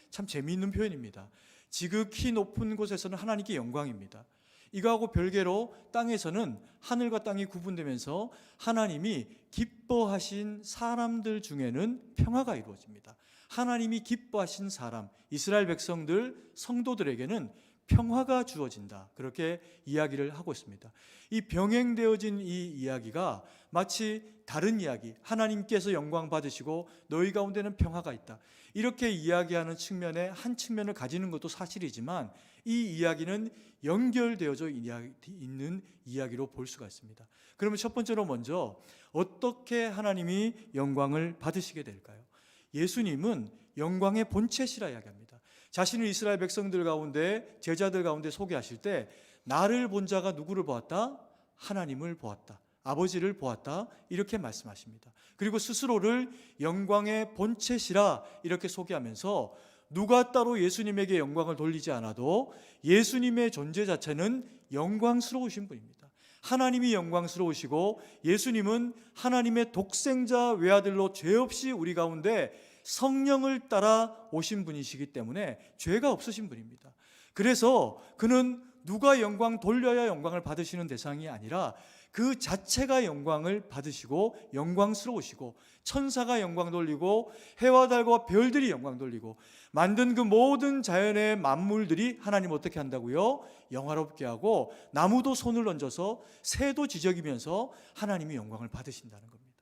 참 재미있는 표현입니다. 지극히 높은 곳에서는 하나님께 영광입니다. 이거하고 별개로 땅에서는 하늘과 땅이 구분되면서 하나님이 기뻐하신 사람들 중에는 평화가 이루어집니다. 하나님이 기뻐하신 사람, 이스라엘 백성들, 성도들에게는 평화가 주어진다. 그렇게 이야기를 하고 있습니다. 이 병행되어진 이 이야기가 마치 다른 이야기, 하나님께서 영광 받으시고 너희 가운데는 평화가 있다, 이렇게 이야기하는 측면에 한 측면을 가지는 것도 사실이지만 이 이야기는 연결되어져 있는 이야기로 볼 수가 있습니다. 그러면 첫 번째로 먼저 어떻게 하나님이 영광을 받으시게 될까요? 예수님은 영광의 본체시라 이야기합니다. 자신을 이스라엘 백성들 가운데, 제자들 가운데 소개하실 때 나를 본 자가 누구를 보았다? 하나님을 보았다, 아버지를 보았다, 이렇게 말씀하십니다. 그리고 스스로를 영광의 본체시라 이렇게 소개하면서 누가 따로 예수님에게 영광을 돌리지 않아도 예수님의 존재 자체는 영광스러우신 분입니다. 하나님이 영광스러우시고 예수님은 하나님의 독생자 외아들로 죄 없이 우리 가운데 성령을 따라 오신 분이시기 때문에 죄가 없으신 분입니다. 그래서 그는 누가 영광 돌려야 영광을 받으시는 대상이 아니라 그 자체가 영광을 받으시고 영광스러우시고, 천사가 영광 돌리고 해와 달과 별들이 영광 돌리고 만든 그 모든 자연의 만물들이 하나님 어떻게 한다고요? 영화롭게 하고 나무도 손을 얹어서 새도 지저귀면서 하나님이 영광을 받으신다는 겁니다.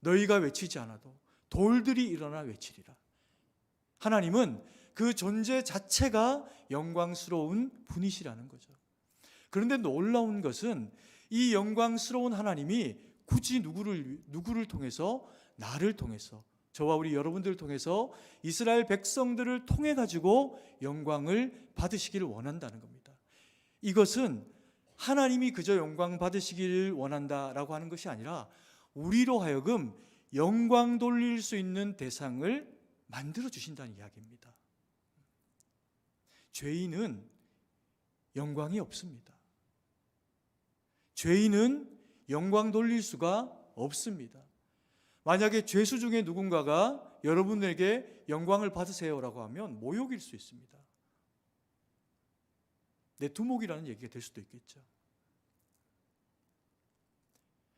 너희가 외치지 않아도 돌들이 일어나 외치리라. 하나님은 그 존재 자체가 영광스러운 분이시라는 거죠. 그런데 놀라운 것은 이 영광스러운 하나님이 굳이 누구를 통해서, 나를 통해서, 저와 우리 여러분들을 통해서 이스라엘 백성들을 통해 가지고 영광을 받으시기를 원한다는 겁니다. 이것은 하나님이 그저 영광 받으시기를 원한다라고 하는 것이 아니라 우리로 하여금 영광 돌릴 수 있는 대상을 만들어 주신다는 이야기입니다. 죄인은 영광이 없습니다. 죄인은 영광 돌릴 수가 없습니다. 만약에 죄수 중에 누군가가 여러분에게 영광을 받으세요라고 하면 모욕일 수 있습니다. 내 두목이라는 얘기가 될 수도 있겠죠.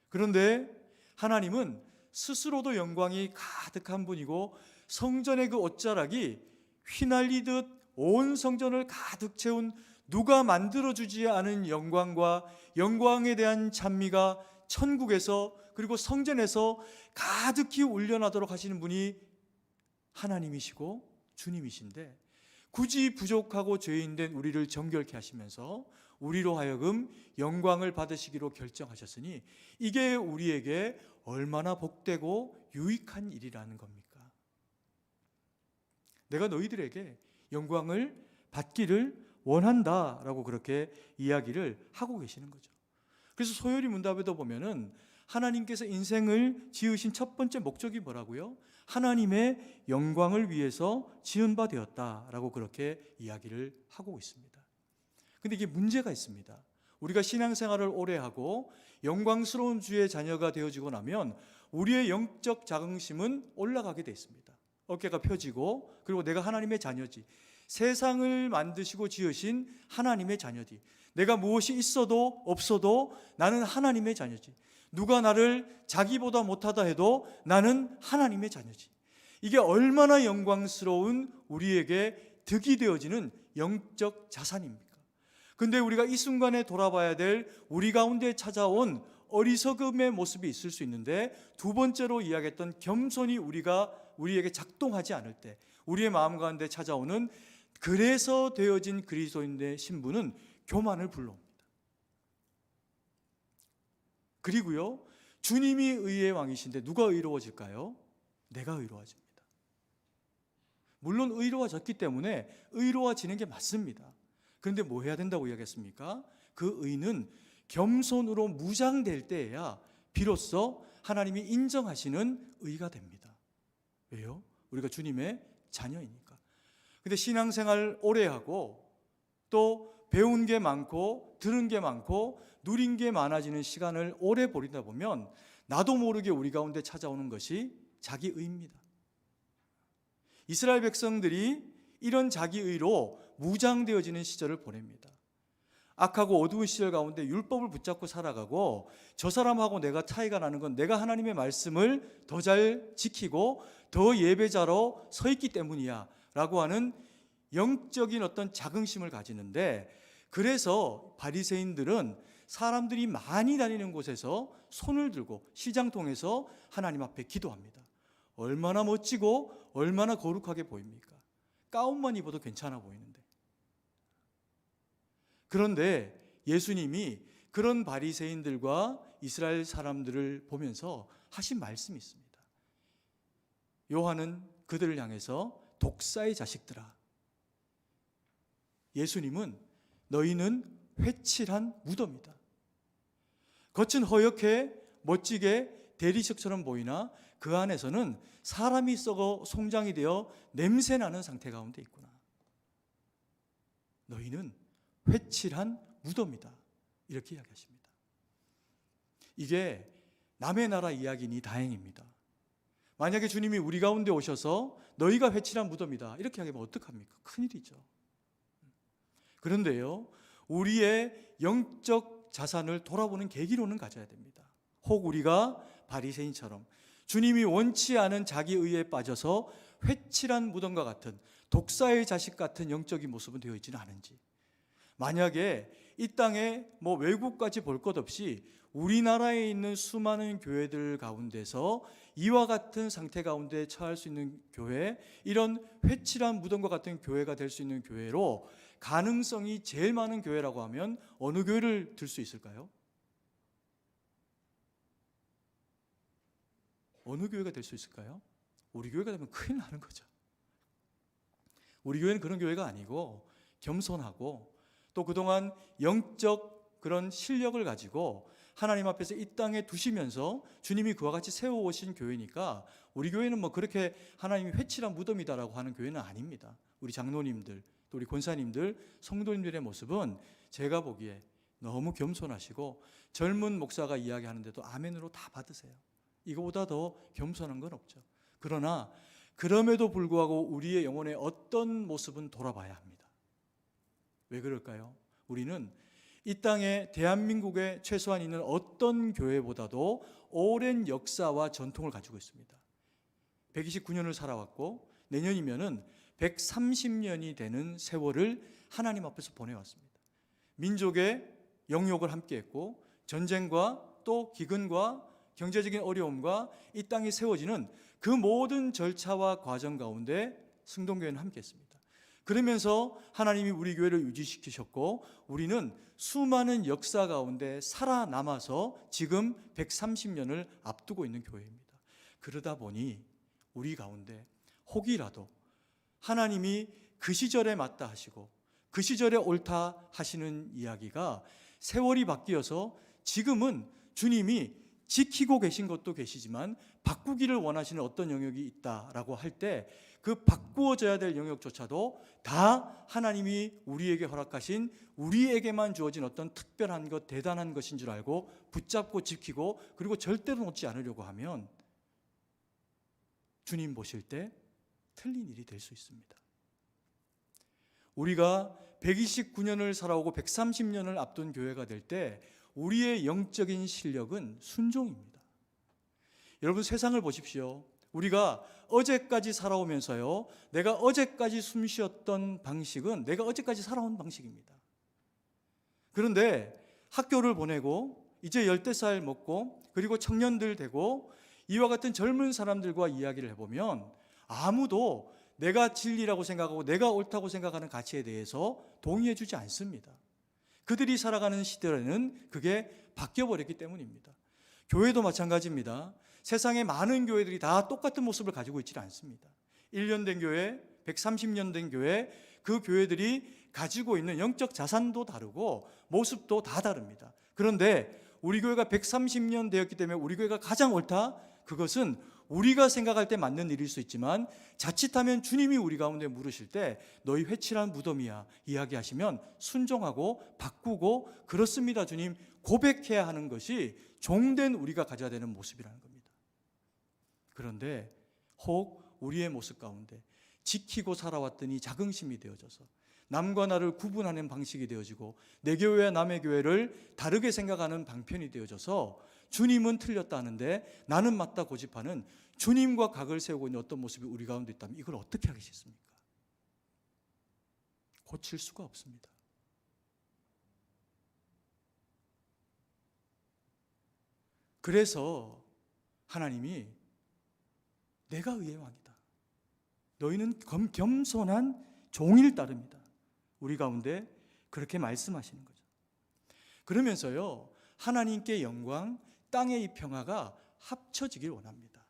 그런데 하나님은 스스로도 영광이 가득한 분이고 성전의 그 옷자락이 휘날리듯 온 성전을 가득 채운 누가 만들어주지 않은 영광과 영광에 대한 찬미가 천국에서 그리고 성전에서 가득히 울려나도록 하시는 분이 하나님이시고 주님이신데, 굳이 부족하고 죄인된 우리를 정결케 하시면서 우리로 하여금 영광을 받으시기로 결정하셨으니 이게 우리에게 얼마나 복되고 유익한 일이라는 겁니까? 내가 너희들에게 영광을 받기를 원한다라고 그렇게 이야기를 하고 계시는 거죠. 그래서 소요리 문답에도 보면은 하나님께서 인생을 지으신 첫 번째 목적이 뭐라고요? 하나님의 영광을 위해서 지은 바 되었다라고 그렇게 이야기를 하고 있습니다. 근데 이게 문제가 있습니다. 우리가 신앙생활을 오래 하고 영광스러운 주의 자녀가 되어지고 나면 우리의 영적 자긍심은 올라가게 돼 있습니다. 어깨가 펴지고, 그리고 내가 하나님의 자녀지, 세상을 만드시고 지으신 하나님의 자녀지, 내가 무엇이 있어도 없어도 나는 하나님의 자녀지, 누가 나를 자기보다 못하다 해도 나는 하나님의 자녀지. 이게 얼마나 영광스러운 우리에게 득이 되어지는 영적 자산입니까? 근데 우리가 이 순간에 돌아봐야 될 우리 가운데 찾아온 어리석음의 모습이 있을 수 있는데, 두 번째로 이야기했던 겸손이 우리에게 작동하지 않을 때 우리의 마음 가운데 찾아오는 그래서 되어진 그리스도인의 신분은 교만을 불러옵니다. 그리고요, 주님이 의의 왕이신데 누가 의로워질까요? 내가 의로워집니다. 물론 의로워졌기 때문에 의로워지는 게 맞습니다. 그런데 뭐 해야 된다고 이야기했습니까? 그 의는 겸손으로 무장될 때에야 비로소 하나님이 인정하시는 의가 됩니다. 왜요? 우리가 주님의 자녀이니까. 근데 신앙생활 오래 하고 또 배운 게 많고 들은 게 많고 누린 게 많아지는 시간을 오래 보내다 보면 나도 모르게 우리 가운데 찾아오는 것이 자기의입니다. 이스라엘 백성들이 이런 자기의로 무장되어지는 시절을 보냅니다. 악하고 어두운 시절 가운데 율법을 붙잡고 살아가고 저 사람하고 내가 차이가 나는 건 내가 하나님의 말씀을 더 잘 지키고 더 예배자로 서 있기 때문이야 라고 하는 영적인 어떤 자긍심을 가지는데, 그래서 바리새인들은 사람들이 많이 다니는 곳에서 손을 들고 시장통에서 하나님 앞에 기도합니다. 얼마나 멋지고 얼마나 거룩하게 보입니까? 가운만 입어도 괜찮아 보이는데. 그런데 예수님이 그런 바리새인들과 이스라엘 사람들을 보면서 하신 말씀이 있습니다. 요한은 그들을 향해서 독사의 자식들아, 예수님은 너희는 회칠한 무덤이다. 겉은 허옇게 멋지게 대리석처럼 보이나 그 안에서는 사람이 썩어 송장이 되어 냄새나는 상태 가운데 있구나. 너희는 회칠한 무덤이다. 이렇게 이야기하십니다. 이게 남의 나라 이야기니 다행입니다. 만약에 주님이 우리 가운데 오셔서 너희가 회칠한 무덤이다 이렇게 하면 어떡합니까? 큰일이죠. 그런데요, 우리의 영적 자산을 돌아보는 계기로는 가져야 됩니다. 혹 우리가 바리새인처럼 주님이 원치 않은 자기의에 빠져서 회칠한 무덤과 같은 독사의 자식 같은 영적인 모습은 되어 있지는 않은지, 만약에 이 땅에 외국까지 볼 것 없이 우리나라에 있는 수많은 교회들 가운데서 이와 같은 상태 가운데 처할 수 있는 교회, 이런 회칠한 무덤과 같은 교회가 될 수 있는 교회로 가능성이 제일 많은 교회라고 하면 어느 교회를 들 수 있을까요? 어느 교회가 될 수 있을까요? 우리 교회가 되면 큰일 나는 거죠. 우리 교회는 그런 교회가 아니고 겸손하고 또 그동안 영적 그런 실력을 가지고 하나님 앞에서 이 땅에 두시면서 주님이 그와 같이 세워오신 교회니까 우리 교회는 그렇게 하나님이 회칠한 무덤이다라고 하는 교회는 아닙니다. 우리 장로님들 또 우리 권사님들 성도님들의 모습은 제가 보기에 너무 겸손하시고 젊은 목사가 이야기하는데도 아멘으로 다 받으세요. 이거보다 더 겸손한 건 없죠. 그러나 그럼에도 불구하고 우리의 영혼의 어떤 모습은 돌아봐야 합니다. 왜 그럴까요? 우리는 이 땅에 대한민국에 최소한 있는 어떤 교회보다도 오랜 역사와 전통을 가지고 있습니다. 129년을 살아왔고 내년이면은 130년이 되는 세월을 하나님 앞에서 보내왔습니다. 민족의 영욕을 함께했고 전쟁과 또 기근과 경제적인 어려움과 이 땅이 세워지는 그 모든 절차와 과정 가운데 승동교회는 함께했습니다. 그러면서 하나님이 우리 교회를 유지시키셨고 우리는 수많은 역사 가운데 살아남아서 지금 130년을 앞두고 있는 교회입니다. 그러다 보니 우리 가운데 혹이라도 하나님이 그 시절에 맞다 하시고 그 시절에 옳다 하시는 이야기가 세월이 바뀌어서 지금은 주님이 지키고 계신 것도 계시지만 바꾸기를 원하시는 어떤 영역이 있다라고 할 때 그 바꾸어져야 될 영역조차도 다 하나님이 우리에게 허락하신 우리에게만 주어진 어떤 특별한 것, 대단한 것인 줄 알고 붙잡고 지키고 그리고 절대로 놓지 않으려고 하면 주님 보실 때 틀린 일이 될 수 있습니다. 우리가 129년을 살아오고 130년을 앞둔 교회가 될 때 우리의 영적인 실력은 순종입니다. 여러분 세상을 보십시오. 우리가 어제까지 살아오면서요, 내가 어제까지 숨 쉬었던 방식은 내가 어제까지 살아온 방식입니다. 그런데 학교를 보내고 이제 10살 먹고 그리고 청년들 되고 이와 같은 젊은 사람들과 이야기를 해보면 아무도 내가 진리라고 생각하고 내가 옳다고 생각하는 가치에 대해서 동의해 주지 않습니다. 그들이 살아가는 시대에는 그게 바뀌어버렸기 때문입니다. 교회도 마찬가지입니다. 세상의 많은 교회들이 다 똑같은 모습을 가지고 있지 않습니다. 1년 된 교회, 130년 된 교회, 그 교회들이 가지고 있는 영적 자산도 다르고 모습도 다 다릅니다. 그런데 우리 교회가 130년 되었기 때문에 우리 교회가 가장 옳다? 그것은 우리가 생각할 때 맞는 일일 수 있지만 자칫하면 주님이 우리 가운데 물으실 때 너희 회칠한 무덤이야 이야기하시면 순종하고 바꾸고 그렇습니다 주님 고백해야 하는 것이 종된 우리가 가져야 되는 모습이라는 겁니다. 그런데 혹 우리의 모습 가운데 지키고 살아왔더니 자긍심이 되어져서 남과 나를 구분하는 방식이 되어지고 내 교회와 남의 교회를 다르게 생각하는 방편이 되어져서 주님은 틀렸다 하는데 나는 맞다 고집하는 주님과 각을 세우고 있는 어떤 모습이 우리 가운데 있다면 이걸 어떻게 하겠습니까? 고칠 수가 없습니다. 그래서 하나님이 내가 의의 왕이다. 너희는 겸손한 종일 따릅니다. 우리 가운데 그렇게 말씀하시는 거죠. 그러면서요, 하나님께 영광, 땅의 이 평화가 합쳐지길 원합니다.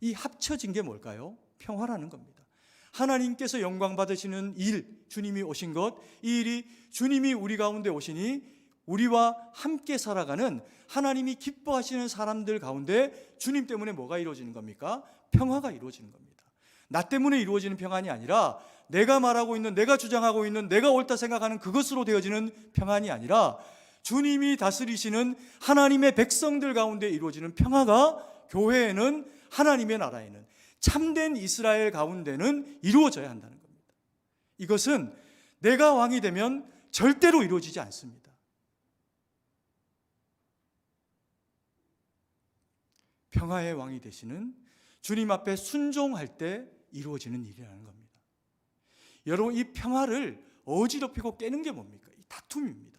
이 합쳐진 게 뭘까요? 평화라는 겁니다. 하나님께서 영광 받으시는 일, 주님이 오신 것, 이 일이 주님이 우리 가운데 오시니 우리와 함께 살아가는 하나님이 기뻐하시는 사람들 가운데 주님 때문에 뭐가 이루어지는 겁니까? 평화가 이루어지는 겁니다. 나 때문에 이루어지는 평안이 아니라 내가 말하고 있는, 내가 주장하고 있는, 내가 옳다 생각하는 그것으로 되어지는 평안이 아니라 주님이 다스리시는 하나님의 백성들 가운데 이루어지는 평화가 교회에는, 하나님의 나라에는, 참된 이스라엘 가운데는 이루어져야 한다는 겁니다. 이것은 내가 왕이 되면 절대로 이루어지지 않습니다. 평화의 왕이 되시는 주님 앞에 순종할 때 이루어지는 일이라는 겁니다. 여러분, 이 평화를 어지럽히고 깨는 게 뭡니까? 이 다툼입니다.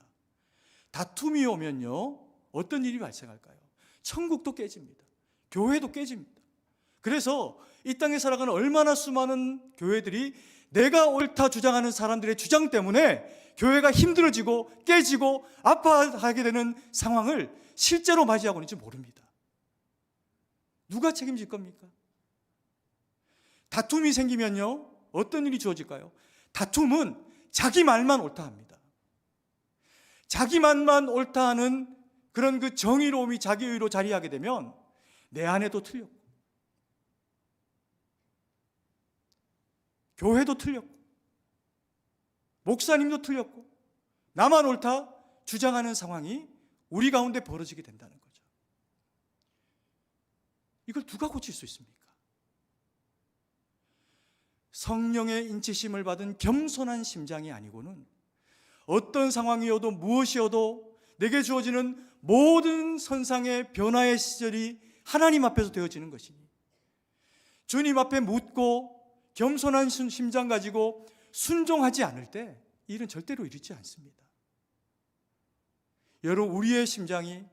다툼이 오면요, 어떤 일이 발생할까요? 천국도 깨집니다. 교회도 깨집니다. 그래서 이 땅에 살아가는 얼마나 수많은 교회들이 내가 옳다 주장하는 사람들의 주장 때문에 교회가 힘들어지고 깨지고 아파하게 되는 상황을 실제로 맞이하고 있는지 모릅니다. 누가 책임질 겁니까? 다툼이 생기면요, 어떤 일이 주어질까요? 다툼은 자기 말만 옳다 합니다. 자기 말만 옳다 하는 그런 그 정의로움이 자기의로 자리하게 되면 내 아내도 틀렸고 교회도 틀렸고 목사님도 틀렸고 나만 옳다 주장하는 상황이 우리 가운데 벌어지게 된다는 거죠. 이걸 누가 고칠 수 있습니까? 성령의 인치심을 받은 겸손한 심장이 아니고는 어떤 상황이어도 무엇이어도 내게 주어지는 모든 선상의 변화의 시절이 하나님 앞에서 되어지는 것이니 주님 앞에 묻고 겸손한 심장 가지고 순종하지 않을 때 이 일은 절대로 이루지 않습니다. 여러분, 우리의 심장이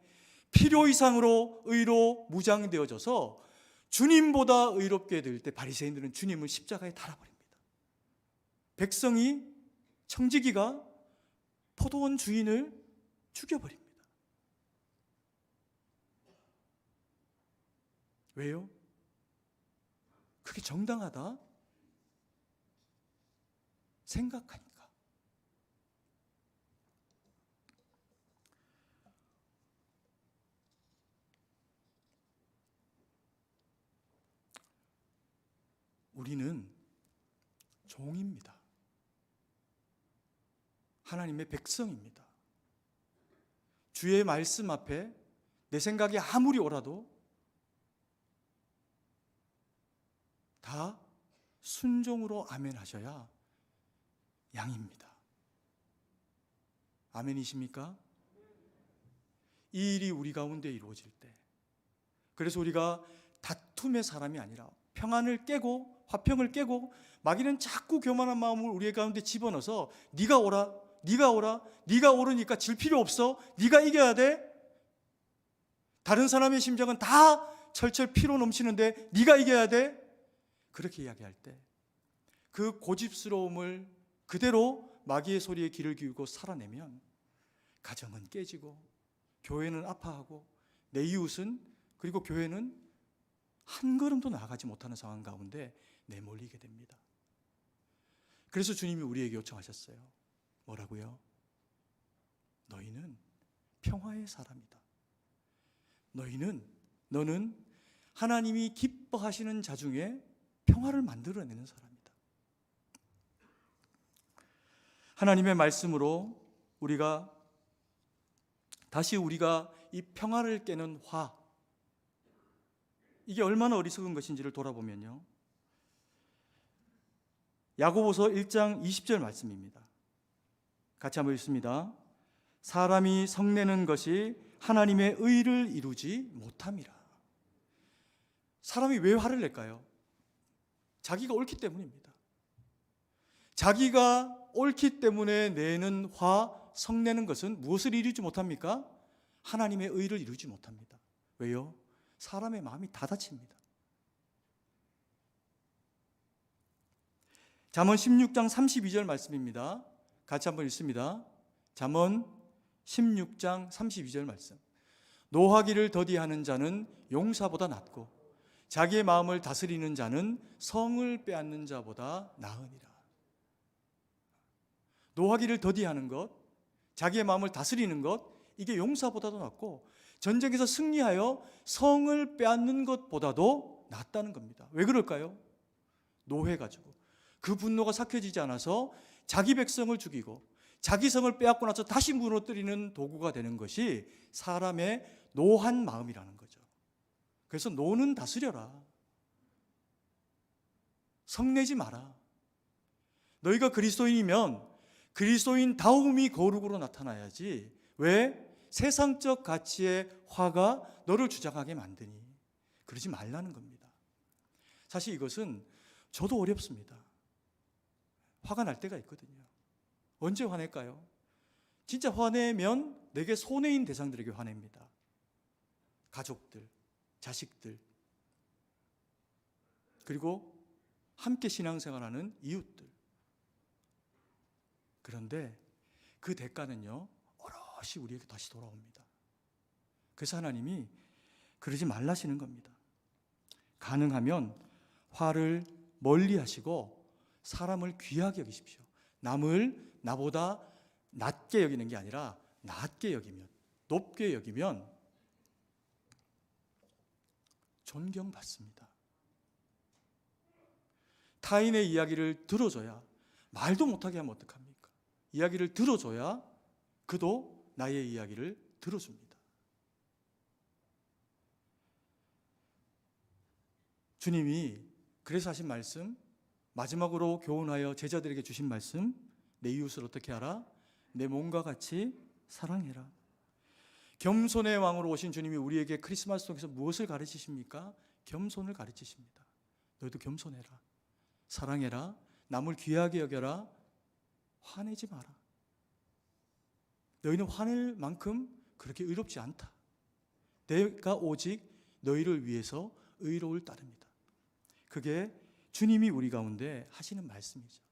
필요 이상으로 의로 무장되어져서 주님보다 의롭게 될 때 바리새인들은 주님을 십자가에 달아버립니다. 백성이, 청지기가 포도원 주인을 죽여버립니다. 왜요? 그게 정당하다 생각하니까. 우리는 종입니다. 하나님의 백성입니다. 주의 말씀 앞에 내 생각이 아무리 옳아도 다 순종으로 아멘 하셔야 양입니다. 아멘이십니까? 이 일이 우리 가운데 이루어질 때, 그래서 우리가 다툼의 사람이 아니라 평안을 깨고 화평을 깨고, 마귀는 자꾸 교만한 마음을 우리 가운데 집어넣어서 네가 오라, 네가 오라, 네가 오르니까 질 필요 없어, 네가 이겨야 돼, 다른 사람의 심장은 다 철철 피로 넘치는데 네가 이겨야 돼, 그렇게 이야기할 때 그 고집스러움을 그대로 마귀의 소리에 귀를 기울이고 살아내면 가정은 깨지고 교회는 아파하고 내 이웃은, 그리고 교회는 한 걸음도 나아가지 못하는 상황 가운데 내몰리게 됩니다. 그래서 주님이 우리에게 요청하셨어요. 뭐라고요? 너희는 평화의 사람이다. 너는 하나님이 기뻐하시는 자 중에 평화를 만들어내는 사람이다. 하나님의 말씀으로 우리가 이 평화를 깨는 화, 이게 얼마나 어리석은 것인지를 돌아보면요, 야고보서 1장 20절 말씀입니다. 같이 한번 읽습니다. 사람이 성내는 것이 하나님의 의를 이루지 못함이라. 사람이 왜 화를 낼까요? 자기가 옳기 때문입니다. 자기가 옳기 때문에 내는 화, 성내는 것은 무엇을 이루지 못합니까? 하나님의 의를 이루지 못합니다. 왜요? 사람의 마음이 다 다칩니다. 잠언 16장 32절 말씀입니다. 같이 한번 읽습니다. 잠언 16장 32절 말씀. 노하기를 더디하는 자는 용사보다 낫고 자기의 마음을 다스리는 자는 성을 빼앗는 자보다 나으니라. 노하기를 더디하는 것, 자기의 마음을 다스리는 것, 이게 용사보다도 낫고 전쟁에서 승리하여 성을 빼앗는 것보다도 낫다는 겁니다. 왜 그럴까요? 노해가지고 그 분노가 삭혀지지 않아서 자기 백성을 죽이고 자기 성을 빼앗고 나서 다시 무너뜨리는 도구가 되는 것이 사람의 노한 마음이라는 거죠. 그래서 노는 다스려라. 성내지 마라. 너희가 그리스도인이면 그리스도인다움이 거룩으로 나타나야지 왜 세상적 가치의 화가 너를 주장하게 만드니? 그러지 말라는 겁니다. 사실 이것은 저도 어렵습니다. 화가 날 때가 있거든요. 언제 화낼까요? 진짜 화내면 내게 손해인 대상들에게 화냅니다. 가족들, 자식들, 그리고 함께 신앙생활하는 이웃들. 그런데 그 대가는요, 오롯이 우리에게 다시 돌아옵니다. 그래서 하나님이 그러지 말라시는 겁니다. 가능하면 화를 멀리 하시고 사람을 귀하게 여기십시오. 남을 나보다 낮게 여기는 게 아니라 낮게 여기면, 높게 여기면 존경받습니다. 타인의 이야기를 들어줘야, 말도 못하게 하면 어떡합니까? 이야기를 들어줘야 그도 나의 이야기를 들어줍니다. 주님이 그래서 하신 말씀, 마지막으로 교훈하여 제자들에게 주신 말씀, 내 이웃을 어떻게 하라? 내 몸과 같이 사랑해라. 겸손의 왕으로 오신 주님이 우리에게 크리스마스 통해서 무엇을 가르치십니까? 겸손을 가르치십니다. 너희도 겸손해라. 사랑해라. 남을 귀하게 여겨라. 화내지 마라. 너희는 화낼 만큼 그렇게 의롭지 않다. 내가 오직 너희를 위해서 의로울 따릅니다. 그게 주님이 우리 가운데 하시는 말씀이죠.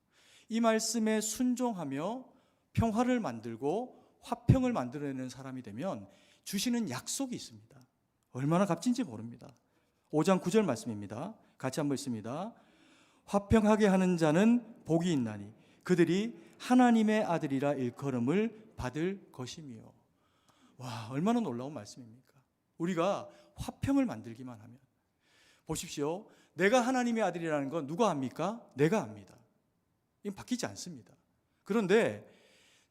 이 말씀에 순종하며 평화를 만들고 화평을 만들어내는 사람이 되면 주시는 약속이 있습니다. 얼마나 값진지 모릅니다. 5장 9절 말씀입니다. 같이 한번 읽습니다. 화평하게 하는 자는 복이 있나니 그들이 하나님의 아들이라 일컬음을 받을 것이며. 와, 얼마나 놀라운 말씀입니까? 우리가 화평을 만들기만 하면. 보십시오. 내가 하나님의 아들이라는 건 누가 합니까? 내가 합니다. 이건 바뀌지 않습니다. 그런데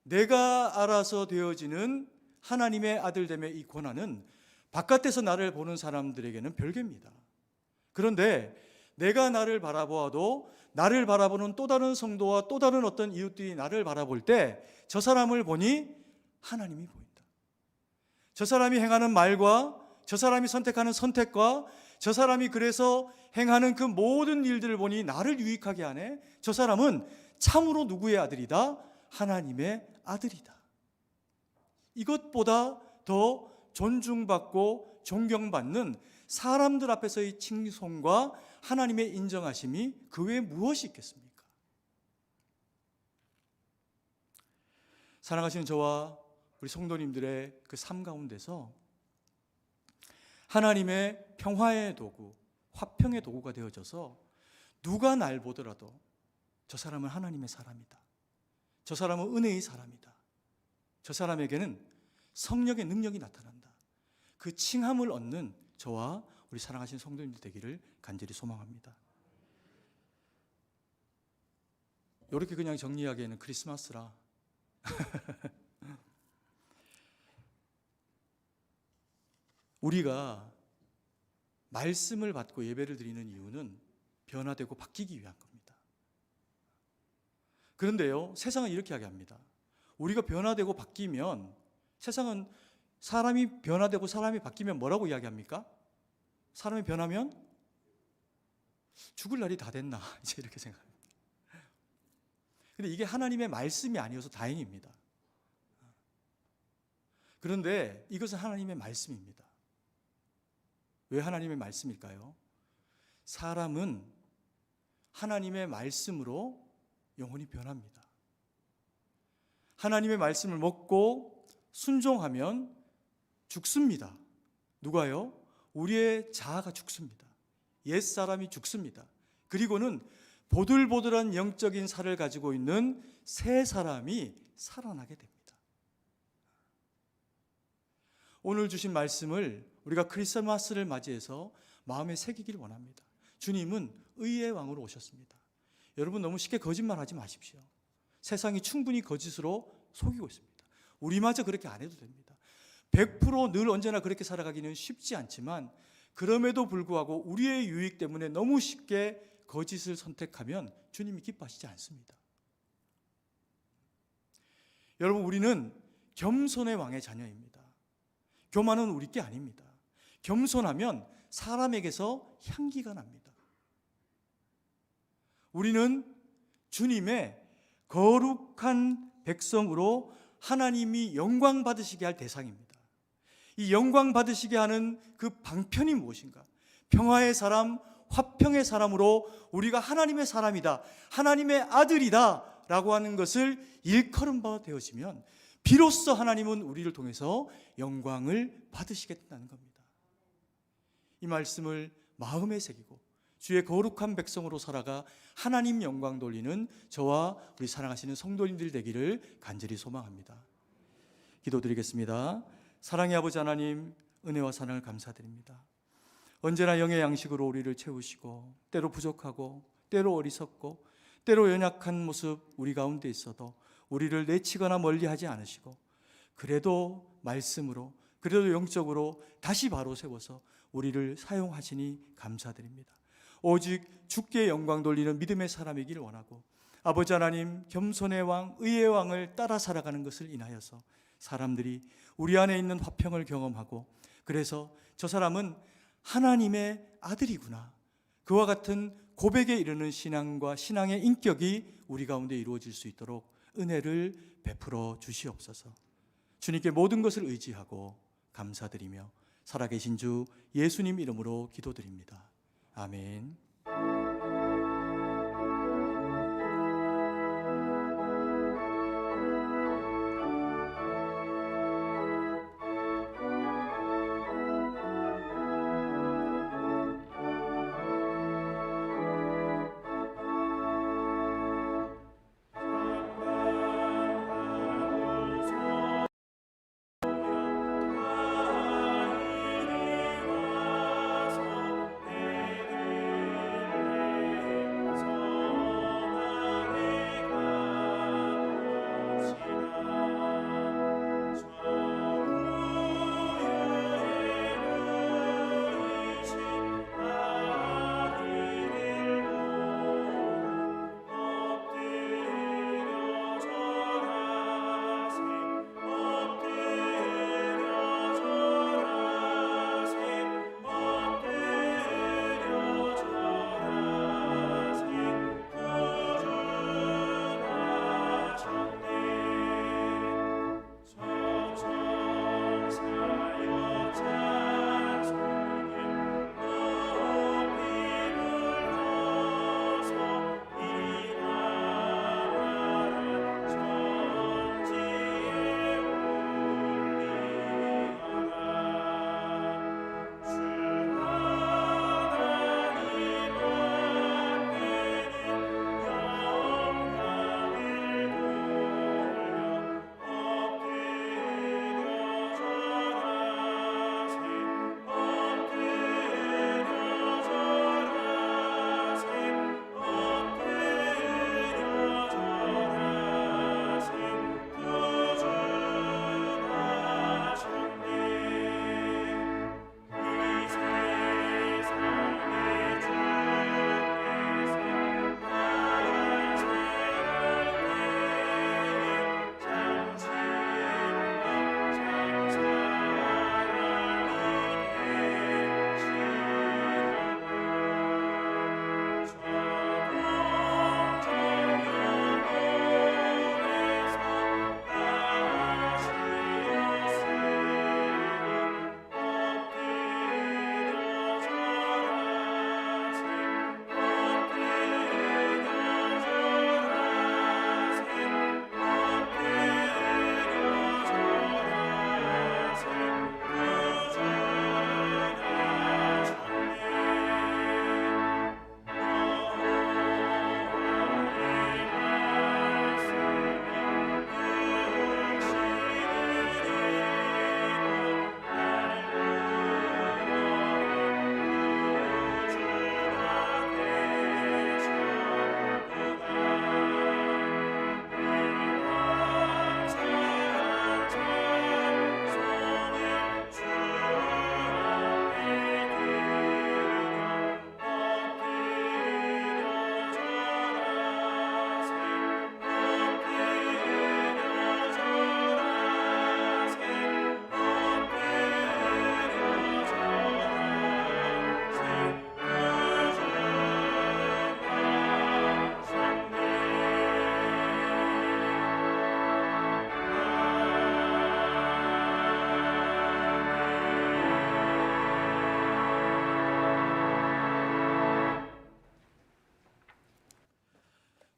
내가 알아서 되어지는 하나님의 아들됨의 이 권한은 바깥에서 나를 보는 사람들에게는 별개입니다. 그런데 내가 나를 바라보아도 나를 바라보는 또 다른 성도와 또 다른 어떤 이웃들이 나를 바라볼 때 저 사람을 보니 하나님이 보인다. 저 사람이 행하는 말과 저 사람이 선택하는 선택과 저 사람이 그래서 행하는 그 모든 일들을 보니 나를 유익하게 하네. 저 사람은 참으로 누구의 아들이다? 하나님의 아들이다. 이것보다 더 존중받고 존경받는 사람들 앞에서의 칭송과 하나님의 인정하심이 그 외에 무엇이 있겠습니까? 사랑하시는 저와 우리 성도님들의 그 삶 가운데서 하나님의 평화의 도구, 화평의 도구가 되어져서 누가 날 보더라도 저 사람은 하나님의 사람이다. 저 사람은 은혜의 사람이다. 저 사람에게는 성령의 능력이 나타난다. 그 칭함을 얻는 저와 우리 사랑하시는 성도님들 되기를 간절히 소망합니다. 이렇게 그냥 정리하기에는 크리스마스라 우리가 말씀을 받고 예배를 드리는 이유는 변화되고 바뀌기 위한 겁니다. 그런데요, 세상은 이렇게 이야기합니다. 우리가 변화되고 바뀌면, 세상은 사람이 변화되고 사람이 바뀌면 뭐라고 이야기합니까? 사람이 변하면 죽을 날이 다 됐나 이제 이렇게 생각합니다. 근데 이게 하나님의 말씀이 아니어서 다행입니다. 그런데 이것은 하나님의 말씀입니다. 왜 하나님의 말씀일까요? 사람은 하나님의 말씀으로 영혼이 변합니다. 하나님의 말씀을 먹고 순종하면 죽습니다. 누가요? 우리의 자아가 죽습니다. 옛사람이 죽습니다. 그리고는 보들보들한 영적인 살을 가지고 있는 새 사람이 살아나게 됩니다. 오늘 주신 말씀을 우리가 크리스마스를 맞이해서 마음에 새기길 원합니다. 주님은 의의 왕으로 오셨습니다. 여러분 너무 쉽게 거짓말하지 마십시오. 세상이 충분히 거짓으로 속이고 있습니다. 우리마저 그렇게 안 해도 됩니다. 100% 늘 언제나 그렇게 살아가기는 쉽지 않지만 그럼에도 불구하고 우리의 유익 때문에 너무 쉽게 거짓을 선택하면 주님이 기뻐하시지 않습니다. 여러분 우리는 겸손의 왕의 자녀입니다. 교만은 우리 게 아닙니다. 겸손하면 사람에게서 향기가 납니다. 우리는 주님의 거룩한 백성으로 하나님이 영광 받으시게 할 대상입니다. 이 영광 받으시게 하는 그 방편이 무엇인가? 평화의 사람, 화평의 사람으로 우리가 하나님의 사람이다, 하나님의 아들이다 라고 하는 것을 일컬은 바 되어지면 비로소 하나님은 우리를 통해서 영광을 받으시겠다는 겁니다. 이 말씀을 마음에 새기고 주의 거룩한 백성으로 살아가 하나님 영광 돌리는 저와 우리 사랑하시는 성도님들 되기를 간절히 소망합니다. 기도드리겠습니다. 사랑의 아버지 하나님, 은혜와 사랑을 감사드립니다. 언제나 영의 양식으로 우리를 채우시고 때로 부족하고 때로 어리석고 때로 연약한 모습 우리 가운데 있어도 우리를 내치거나 멀리하지 않으시고 그래도 말씀으로, 그래도 영적으로 다시 바로 세워서 우리를 사용하시니 감사드립니다. 오직 주께 영광 돌리는 믿음의 사람이길 원하고 아버지 하나님, 겸손의 왕, 의의 왕을 따라 살아가는 것을 인하여서 사람들이 우리 안에 있는 화평을 경험하고 그래서 저 사람은 하나님의 아들이구나, 그와 같은 고백에 이르는 신앙과 신앙의 인격이 우리 가운데 이루어질 수 있도록 은혜를 베풀어 주시옵소서. 주님께 모든 것을 의지하고 감사드리며 살아계신 주 예수님 이름으로 기도드립니다. 아멘.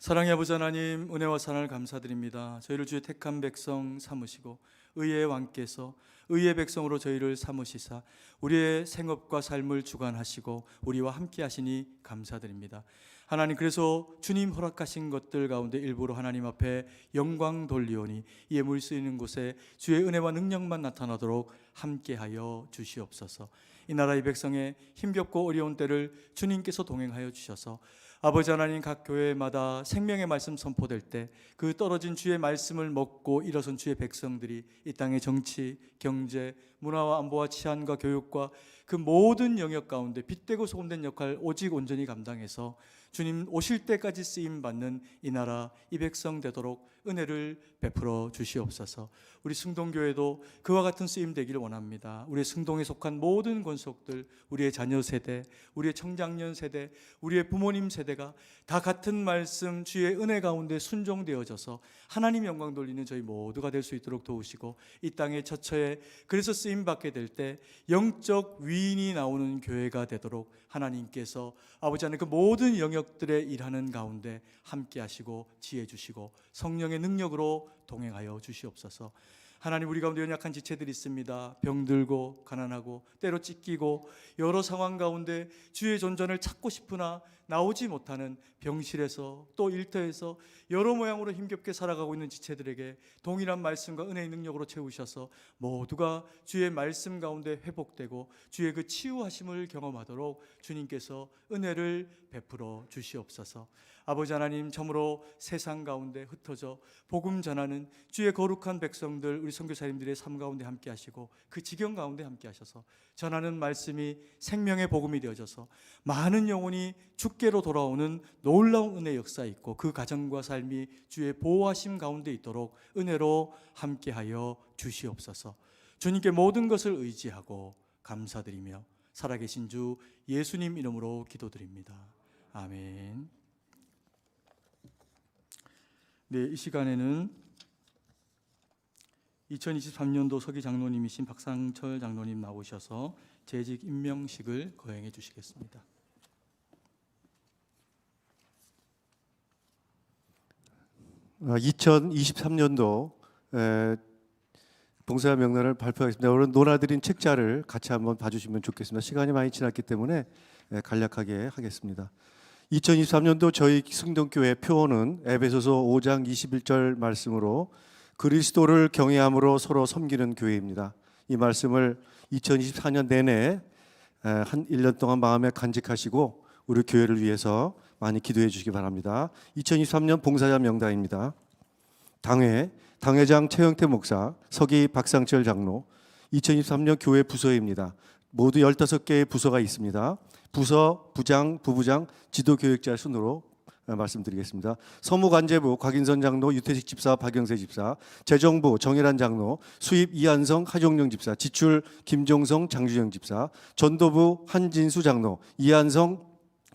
사랑의 아버지 하나님, 은혜와 사랑을 감사드립니다. 저희를 주의 택한 백성 삼으시고 의의 왕께서 의의 백성으로 저희를 삼으시사 우리의 생업과 삶을 주관하시고 우리와 함께 하시니 감사드립니다. 하나님, 그래서 주님 허락하신 것들 가운데 일부러 하나님 앞에 영광 돌리오니 예물 쓰이는 곳에 주의 은혜와 능력만 나타나도록 함께하여 주시옵소서. 이 나라의 백성의 힘겹고 어려운 때를 주님께서 동행하여 주셔서 아버지 하나님, 각 교회마다 생명의 말씀 선포될 때 그 떨어진 주의 말씀을 먹고 일어선 주의 백성들이 이 땅의 정치, 경제, 문화와 안보와 치안과 교육과 그 모든 영역 가운데 빛되고 소금된 역할 오직 온전히 감당해서 주님 오실 때까지 쓰임받는 이 나라, 이 백성 되도록 은혜를 베풀어 주시옵소서. 우리 승동교회도 그와 같은 쓰임 되기를 원합니다. 우리 승동에 속한 모든 권속들, 우리의 자녀 세대, 우리의 청장년 세대, 우리의 부모님 세대가 다 같은 말씀 주의 은혜 가운데 순종되어져서 하나님 영광 돌리는 저희 모두가 될 수 있도록 도우시고 이 땅의 처처에 그래서 쓰임받게 될 때 영적 위인이 나오는 교회가 되도록 하나님께서 아버지 하나님 그 모든 영역들에 일하는 가운데 함께 하시고 지혜 주시고 성령의 능력으로 동행하여 주시옵소서. 하나님, 우리 가운데 연약한 지체들이 있습니다. 병들고 가난하고 때로 찢기고 여러 상황 가운데 주의 존전을 찾고 싶으나 나오지 못하는 병실에서 또 일터에서 여러 모양으로 힘겹게 살아가고 있는 지체들에게 동일한 말씀과 은혜의 능력으로 채우셔서 모두가 주의 말씀 가운데 회복되고 주의 그 치유하심을 경험하도록 주님께서 은혜를 베풀어 주시옵소서. 아버지 하나님, 참으로 세상 가운데 흩어져 복음 전하는 주의 거룩한 백성들, 우리 선교사님들의 삶 가운데 함께 하시고 그 지경 가운데 함께 하셔서 전하는 말씀이 생명의 복음이 되어져서 많은 영혼이 주께로 돌아오는 놀라운 은혜 역사 있고 그 가정과 삶이 주의 보호하심 가운데 있도록 은혜로 함께하여 주시옵소서. 주님께 모든 것을 의지하고 감사드리며 살아계신 주 예수님 이름으로 기도드립니다. 아멘. 네, 이 시간에는 2023년도 서기 장로님이신 박상철 장로님 나오셔서 재직 임명식을 거행해 주시겠습니다. 아, 2023년도 봉사 명단을 발표하겠습니다. 오늘 논하드린 책자를 같이 한번 봐주시면 좋겠습니다. 시간이 많이 지났기 때문에 간략하게 하겠습니다. 2023년도 저희 승동교회 표어는 에베소서 5장 21절 말씀으로 그리스도를 경외함으로 서로 섬기는 교회입니다. 이 말씀을 2024년 내내 한 1년 동안 마음에 간직하시고 우리 교회를 위해서 많이 기도해 주시기 바랍니다. 2023년 봉사자 명단입니다. 당회장 최영태 목사, 서기 박상철 장로. 2023년 교회 부서입니다. 모두 15개의 부서가 있습니다. 부서, 부장, 부부장, 지도교역자 순으로 말씀드리겠습니다. 서무관제부 곽인선 장로, 유태식 집사, 박영세 집사, 재정부 정일환 장로, 수입 이한성, 하종영 집사, 지출 김종성, 장준영 집사, 전도부 한진수 장로, 이한성,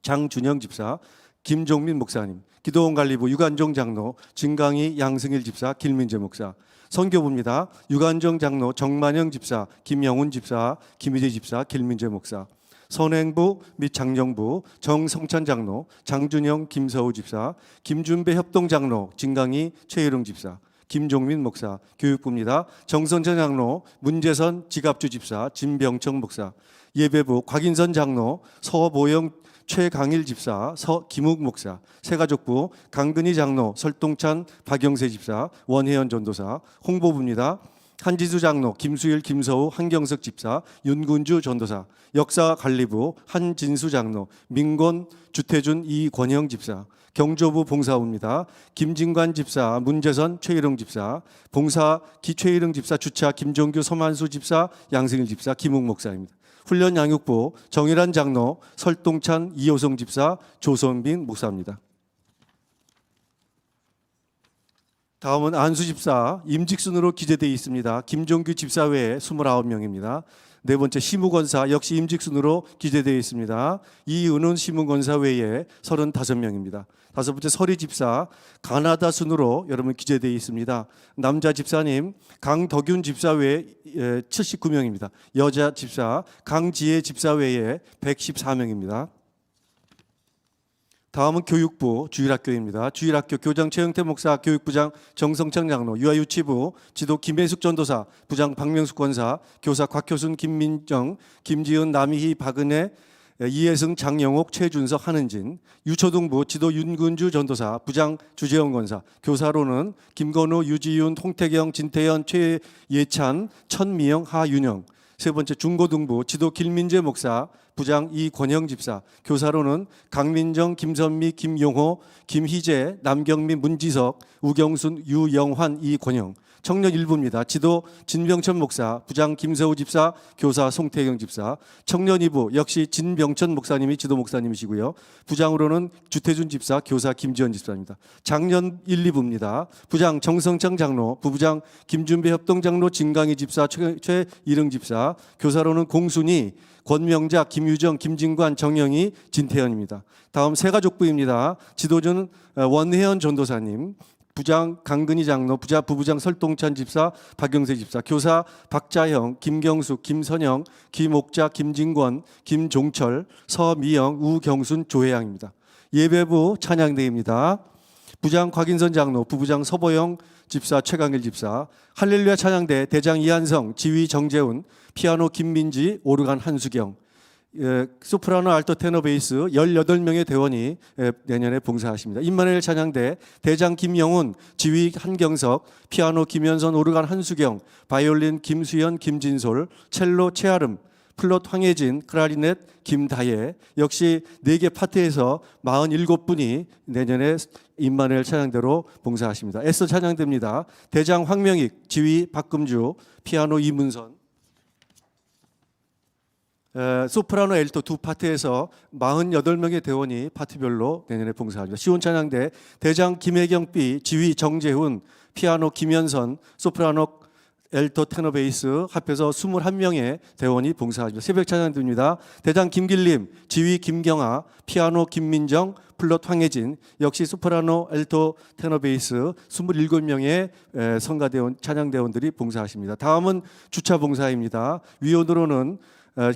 장준영 집사, 김종민 목사님, 기도원 관리부 유관종 장로, 진강희 양승일 집사, 길민재 목사. 선교부입니다. 유관정 장로, 정만영 집사, 김영훈 집사, 김희재 집사, 길민재 목사. 선행부 및 장정부 정성찬 장로, 장준영 김서우 집사, 김준배 협동장로, 진강희 최일웅 집사, 김종민 목사. 교육부입니다. 정선찬 장로, 문재선 지갑주 집사, 진병청 목사. 예배부 곽인선 장로, 서보영 최강일 집사, 서김욱 목사. 새가족부 강근희 장로, 설동찬 박영세 집사, 원혜연 전도사. 홍보부입니다. 한지수 장로, 김수일, 김서우, 한경석 집사, 윤군주 전도사. 역사관리부 한진수 장로, 민권, 주태준, 이권영 집사. 경조부 봉사부입니다. 김진관 집사, 문재선, 최일웅 집사. 봉사 최일웅 집사 주차, 김종규, 서만수 집사, 양승일 집사, 김욱 목사입니다. 훈련 양육부 정일환 장로, 설동찬, 이호성 집사, 조선빈 목사입니다. 다음은 안수 집사 임직순으로 기재되어 있습니다. 김종규 집사 외에 29명입니다. 네 번째 시무권사 역시 임직순으로 기재되어 있습니다. 이은훈 시무권사 외에 35명입니다. 다섯 번째 서리 집사 가나다 순으로 여러분 기재되어 있습니다. 남자 집사님 강덕윤 집사 외에 79명입니다. 여자 집사 강지혜 집사 외에 114명입니다. 다음은 교육부 주일학교입니다. 주일학교 교장 최영태 목사, 교육부장 정성창 장로, 유아유치부 지도 김혜숙 전도사, 부장 박명숙 권사, 교사 곽효순, 김민정, 김지은, 남희희, 박은혜, 이혜승, 장영옥, 최준석, 한은진, 유초등부 지도 윤근주 전도사, 부장 주재원 권사, 교사로는 김건우, 유지윤, 홍태경, 진태현, 최예찬, 천미영, 하윤영. 세 번째 중고등부 지도 길민재 목사, 부장 이권영 집사, 교사로는 강민정, 김선미, 김용호, 김희재, 남경민, 문지석, 우경순, 유영환, 이권영. 청년 일부입니다. 지도 진병천 목사, 부장 김세우 집사, 교사 송태경 집사. 청년 2부 역시 진병천 목사님이 지도 목사님이시고요. 부장으로는 주태준 집사, 교사 김지원 집사입니다. 장년 1, 2부입니다. 부장 정성창 장로, 부부장 김준배 협동장로, 진강희 집사, 최이릉 집사. 교사로는 공순이, 권명자, 김유정, 김진관, 정영희, 진태현입니다. 다음 새가족부입니다. 지도자는 원혜연 전도사님, 부장 강근희 장로, 부부장 설동찬 집사, 박영세 집사, 교사 박자형, 김경숙, 김선영, 김옥자, 김진권, 김종철, 서미영, 우경순, 조혜양입니다. 예배부 찬양대입니다. 부장 곽인선 장로, 부부장 서보영 집사, 최강일 집사. 할렐루야 찬양대 대장 이한성, 지휘 정재훈, 피아노 김민지, 오르간 한수경. 소프라노, 알토, 테너, 베이스 18명의 대원이 내년에 봉사하십니다. 임마누엘 찬양대 대장 김영훈, 지휘 한경석, 피아노 김현선, 오르간 한수경, 바이올린 김수현, 김진솔, 첼로 최아름, 플룻 황혜진, 클라리넷 김다혜. 역시 4개 파트에서 47분이 내년에 임마누엘 찬양대로 봉사하십니다. 애써 찬양대입니다. 대장 황명익, 지휘 박금주, 피아노 이문선. 소프라노, 엘토 2파트에서 48명의 대원이 파트별로 내년에 봉사합니다. 시온 찬양대 대장 김혜경 B, 지휘 정재훈, 피아노 김현선, 소프라노, 엘토, 테너, 베이스 합해서 21명의 대원이 봉사합니다. 새벽 찬양대입니다. 대장 김길림, 지휘 김경아, 피아노 김민정, 플룻 황혜진. 역시 소프라노, 엘토, 테너, 베이스 27명의 성가대원, 찬양대원들이 봉사하십니다. 다음은 주차 봉사입니다. 위원으로는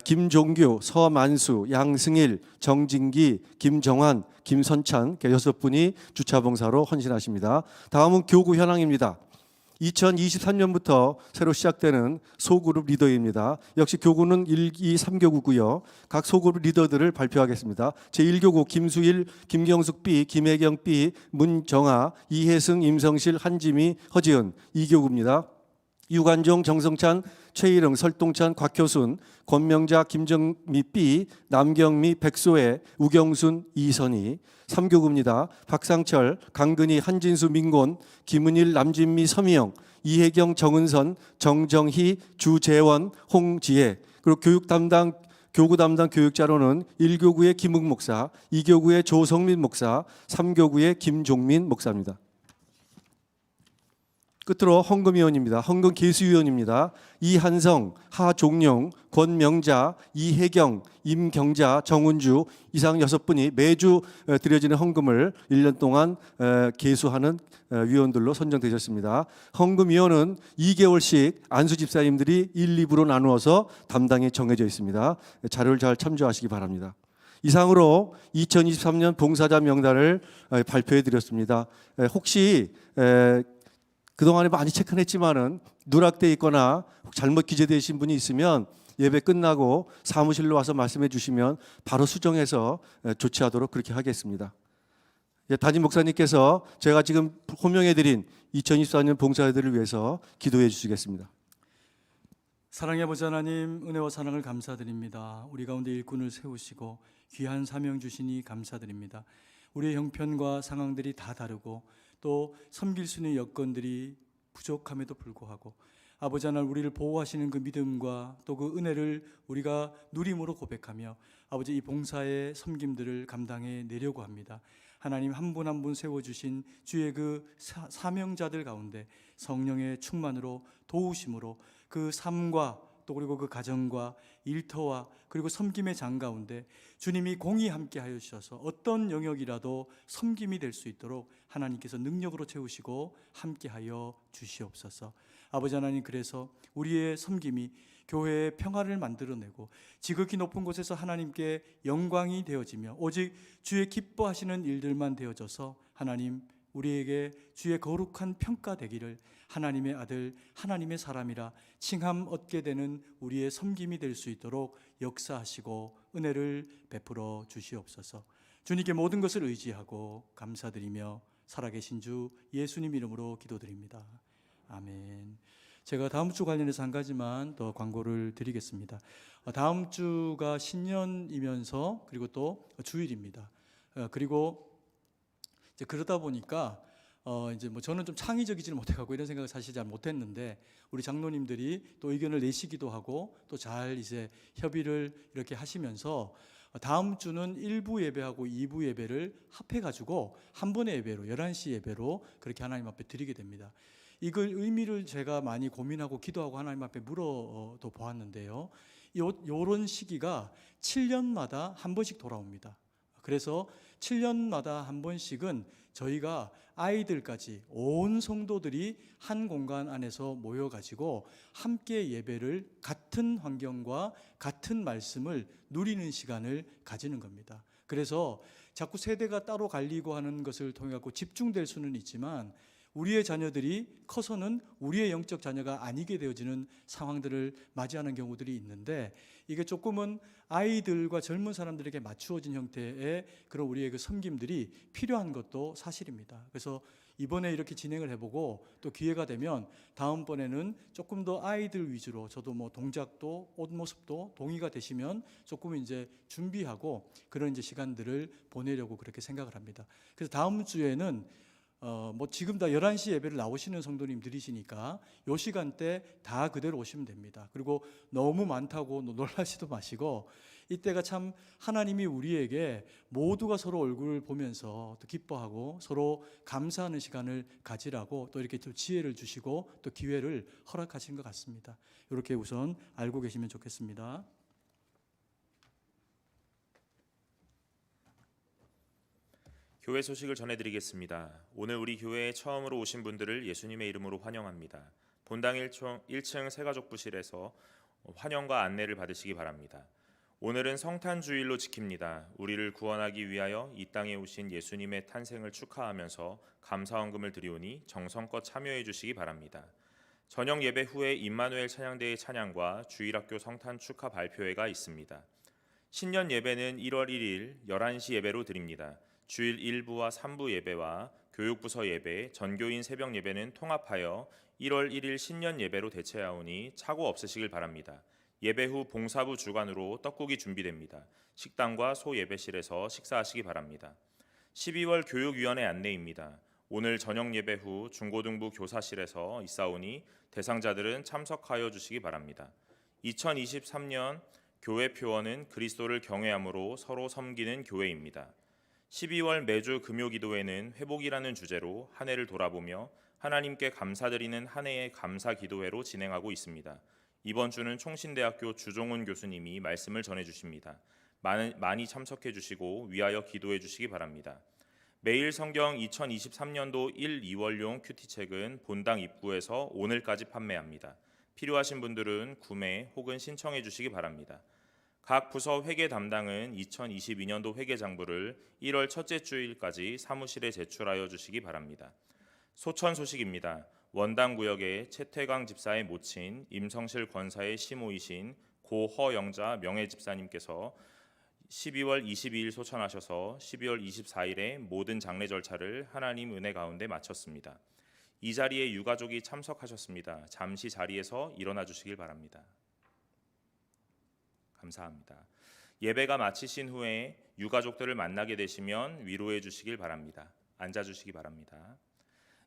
김종규, 서만수, 양승일, 정진기, 김정환, 김선찬 6분이 주차봉사로 헌신하십니다. 다음은 교구 현황입니다. 2023년부터 새로 시작되는 소그룹 리더입니다. 역시 교구는 1, 2, 3교구고요. 각 소그룹 리더들을 발표하겠습니다. 제1교구 김수일, 김경숙 B, 김혜경 B, 문정아, 이혜승, 임성실, 한지미, 허지은. 2교구입니다. 유관종, 정성찬, 최일흥, 설동찬, 곽효순, 권명자, 김정미 B, 남경미, 백소혜, 우경순, 이선희. 3교구입니다. 박상철, 강근희, 한진수, 민곤, 김은일, 남진미, 서미영, 이혜경, 정은선, 정정희, 주재원, 홍지혜. 그리고 교구 담당 교육자로는 1교구의 김욱 목사, 2교구의 조성민 목사, 3교구의 김종민 목사입니다. 끝으로 헌금위원입니다. 헌금 개수위원입니다. 이한성, 하종용, 권명자, 이혜경, 임경자, 정은주 이상 6분이 매주 드려지는 헌금을 1년 동안 개수하는 위원들로 선정되셨습니다. 헌금위원은 2개월씩 안수 집사님들이 1, 2부로 나누어서 담당이 정해져 있습니다. 자료를 잘 참조하시기 바랍니다. 이상으로 2023년 봉사자 명단을 발표해 드렸습니다. 혹시 그동안에 많이 체크했지만은 누락돼 있거나 잘못 기재되신 분이 있으면 예배 끝나고 사무실로 와서 말씀해 주시면 바로 수정해서 조치하도록 그렇게 하겠습니다. 담임 목사님께서 제가 지금 호명해 드린 2024년 봉사자들을 위해서 기도해 주시겠습니다. 사랑의 아버지 하나님, 은혜와 사랑을 감사드립니다. 우리 가운데 일꾼을 세우시고 귀한 사명 주시니 감사드립니다. 우리의 형편과 상황들이 다 다르고 또 섬길 수 있는 여건들이 부족함에도 불구하고 아버지 하나님, 우리를 보호하시는 그 믿음과 또 그 은혜를 우리가 누림으로 고백하며 아버지 이 봉사의 섬김들을 감당해 내려고 합니다. 하나님, 한 분 한 분 세워주신 주의 그 사명자들 가운데 성령의 충만으로 도우심으로 그 삶과 또 그리고 그 가정과 일터와 그리고 섬김의 장 가운데 주님이 공히 함께 하여 주셔서 어떤 영역이라도 섬김이 될 수 있도록 하나님께서 능력으로 채우시고 함께 하여 주시옵소서. 아버지 하나님, 그래서 우리의 섬김이 교회의 평화를 만들어내고 지극히 높은 곳에서 하나님께 영광이 되어지며 오직 주의 기뻐하시는 일들만 되어져서 하나님 우리에게 주의 거룩한 평가 되기를 하나님의 아들 하나님의 사람이라 칭함 얻게 되는 우리의 섬김이 될 수 있도록 역사하시고 은혜를 베풀어 주시옵소서. 주님께 모든 것을 의지하고 감사드리며 살아계신 주 예수님 이름으로 기도드립니다. 아멘. 제가 다음 주 관련해서 한 가지만 더 광고를 드리겠습니다. 다음 주가 신년이면서 그리고 또 주일입니다. 그리고 이제 그러다 보니까 이제 뭐 저는 좀 창의적이지는 못해가고 이런 생각을 사실 잘 못했는데 우리 장로님들이 또 의견을 내시기도 하고 또 잘 이제 협의를 이렇게 하시면서 다음 주는 1부 예배하고 2부 예배를 합해가지고 한 번의 예배로 11시 예배로 그렇게 하나님 앞에 드리게 됩니다. 이걸 의미를 제가 많이 고민하고 기도하고 하나님 앞에 물어도 보았는데요. 요런 시기가 7년마다 한 번씩 돌아옵니다. 그래서 7년마다 한 번씩은 저희가 아이들까지 온 성도들이 한 공간 안에서 모여가지고 함께 예배를 같은 환경과 같은 말씀을 누리는 시간을 가지는 겁니다. 그래서 자꾸 세대가 따로 갈리고 하는 것을 통해 갖고 집중될 수는 있지만 우리의 자녀들이 커서는 우리의 영적 자녀가 아니게 되어지는 상황들을 맞이하는 경우들이 있는데 이게 조금은 아이들과 젊은 사람들에게 맞추어진 형태의 그런 우리의 그 섬김들이 필요한 것도 사실입니다. 그래서 이번에 이렇게 진행을 해보고 또 기회가 되면 다음번에는 조금 더 아이들 위주로 저도 뭐 동작도 옷 모습도 동의가 되시면 조금 이제 준비하고 그런 이제 시간들을 보내려고 그렇게 생각을 합니다. 그래서 다음 주에는 뭐 지금 다 11시 예배를 나오시는 성도님들이시니까 요 시간대 다 그대로 오시면 됩니다. 그리고 너무 많다고 놀라지도 마시고 이때가 참 하나님이 우리에게 모두가 서로 얼굴을 보면서 또 기뻐하고 서로 감사하는 시간을 가지라고 또 이렇게 또 지혜를 주시고 또 기회를 허락하신 것 같습니다. 이렇게 우선 알고 계시면 좋겠습니다. 교회 소식을 전해드리겠습니다. 오늘 우리 교회에 처음으로 오신 분들을 예수님의 이름으로 환영합니다. 본당 1층 새가족부실에서 환영과 안내를 받으시기 바랍니다. 오늘은 성탄주일로 지킵니다. 우리를 구원하기 위하여 이 땅에 오신 예수님의 탄생을 축하하면서 감사헌금을 드리오니 정성껏 참여해 주시기 바랍니다. 저녁 예배 후에 임마누엘 찬양대의 찬양과 주일학교 성탄 축하 발표회가 있습니다. 신년 예배는 1월 1일 11시 예배로 드립니다. 주일 1부와 3부 예배와 교육부서 예배, 전교인 새벽 예배는 통합하여 1월 1일 신년 예배로 대체하오니 착오 없으시길 바랍니다. 예배 후 봉사부 주관으로 떡국이 준비됩니다. 식당과 소예배실에서 식사하시기 바랍니다. 12월 교육위원회 안내입니다. 오늘 저녁 예배 후 중고등부 교사실에서 있사오니 대상자들은 참석하여 주시기 바랍니다. 2023년 교회 표어는 그리스도를 경외함으로 서로 섬기는 교회입니다. 12월 매주 금요기도회는 회복이라는 주제로 한 해를 돌아보며 하나님께 감사드리는 한 해의 감사 기도회로 진행하고 있습니다. 이번 주는 총신대학교 주종훈 교수님이 말씀을 전해주십니다. 많이 참석해 주시고 위하여 기도해 주시기 바랍니다. 매일 성경 2023년도 1, 2월용 큐티책은 본당 입구에서 오늘까지 판매합니다. 필요하신 분들은 구매 혹은 신청해 주시기 바랍니다. 각 부서 회계 담당은 2022년도 회계장부를 1월 첫째 주일까지 사무실에 제출하여 주시기 바랍니다. 소천 소식입니다. 원당구역의 채태강 집사의 모친 임성실 권사의 시모이신 고허영자 명예집사님께서 12월 22일 소천하셔서 12월 24일에 모든 장례 절차를 하나님 은혜 가운데 마쳤습니다. 이 자리에 유가족이 참석하셨습니다. 잠시 자리에서 일어나 주시길 바랍니다. 감사합니다. 예배가 마치신 후에 유가족들을 만나게 되시면 위로해 주시길 바랍니다. 앉아 주시기 바랍니다.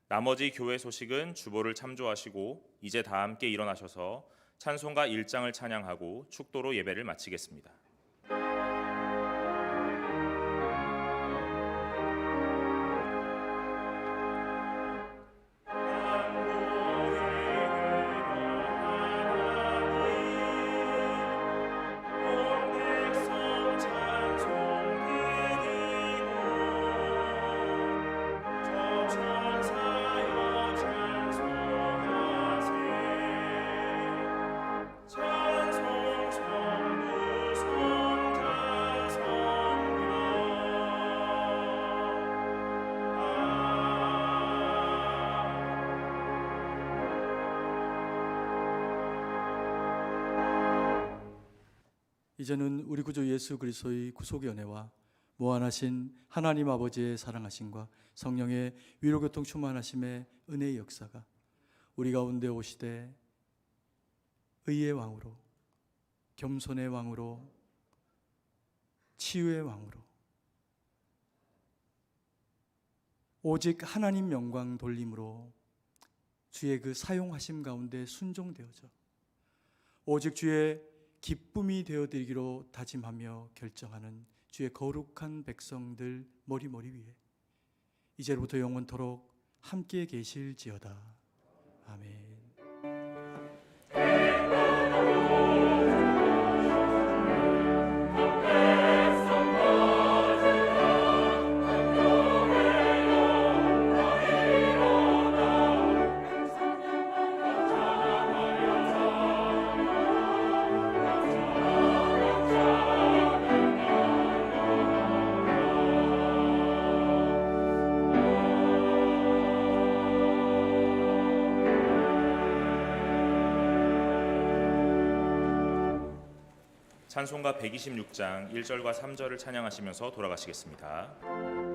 나머지 교회 소식은 주보를 참조하시고 이제 다 함께 일어나셔서 찬송가 1장을 찬양하고 축도로 예배를 마치겠습니다. 찬송하세 이제는 우리 구주 예수 그리스도의 구속의 은혜와 무한하신 하나님 아버지의 사랑하심과 성령의 위로교통 충만하심의 은혜의 역사가 우리 가운데 오시되 의의 왕으로, 겸손의 왕으로, 치유의 왕으로, 오직 하나님 영광 돌림으로 주의 그 사용하심 가운데 순종되어져 오직 주의 기쁨이 되어드리기로 다짐하며 결정하는 주의 거룩한 백성들 머리머리 위에 이제로부터 영원토록 함께 계실지어다. 아멘. 찬송가 126장 1절과 3절을 찬양하시면서 돌아가시겠습니다.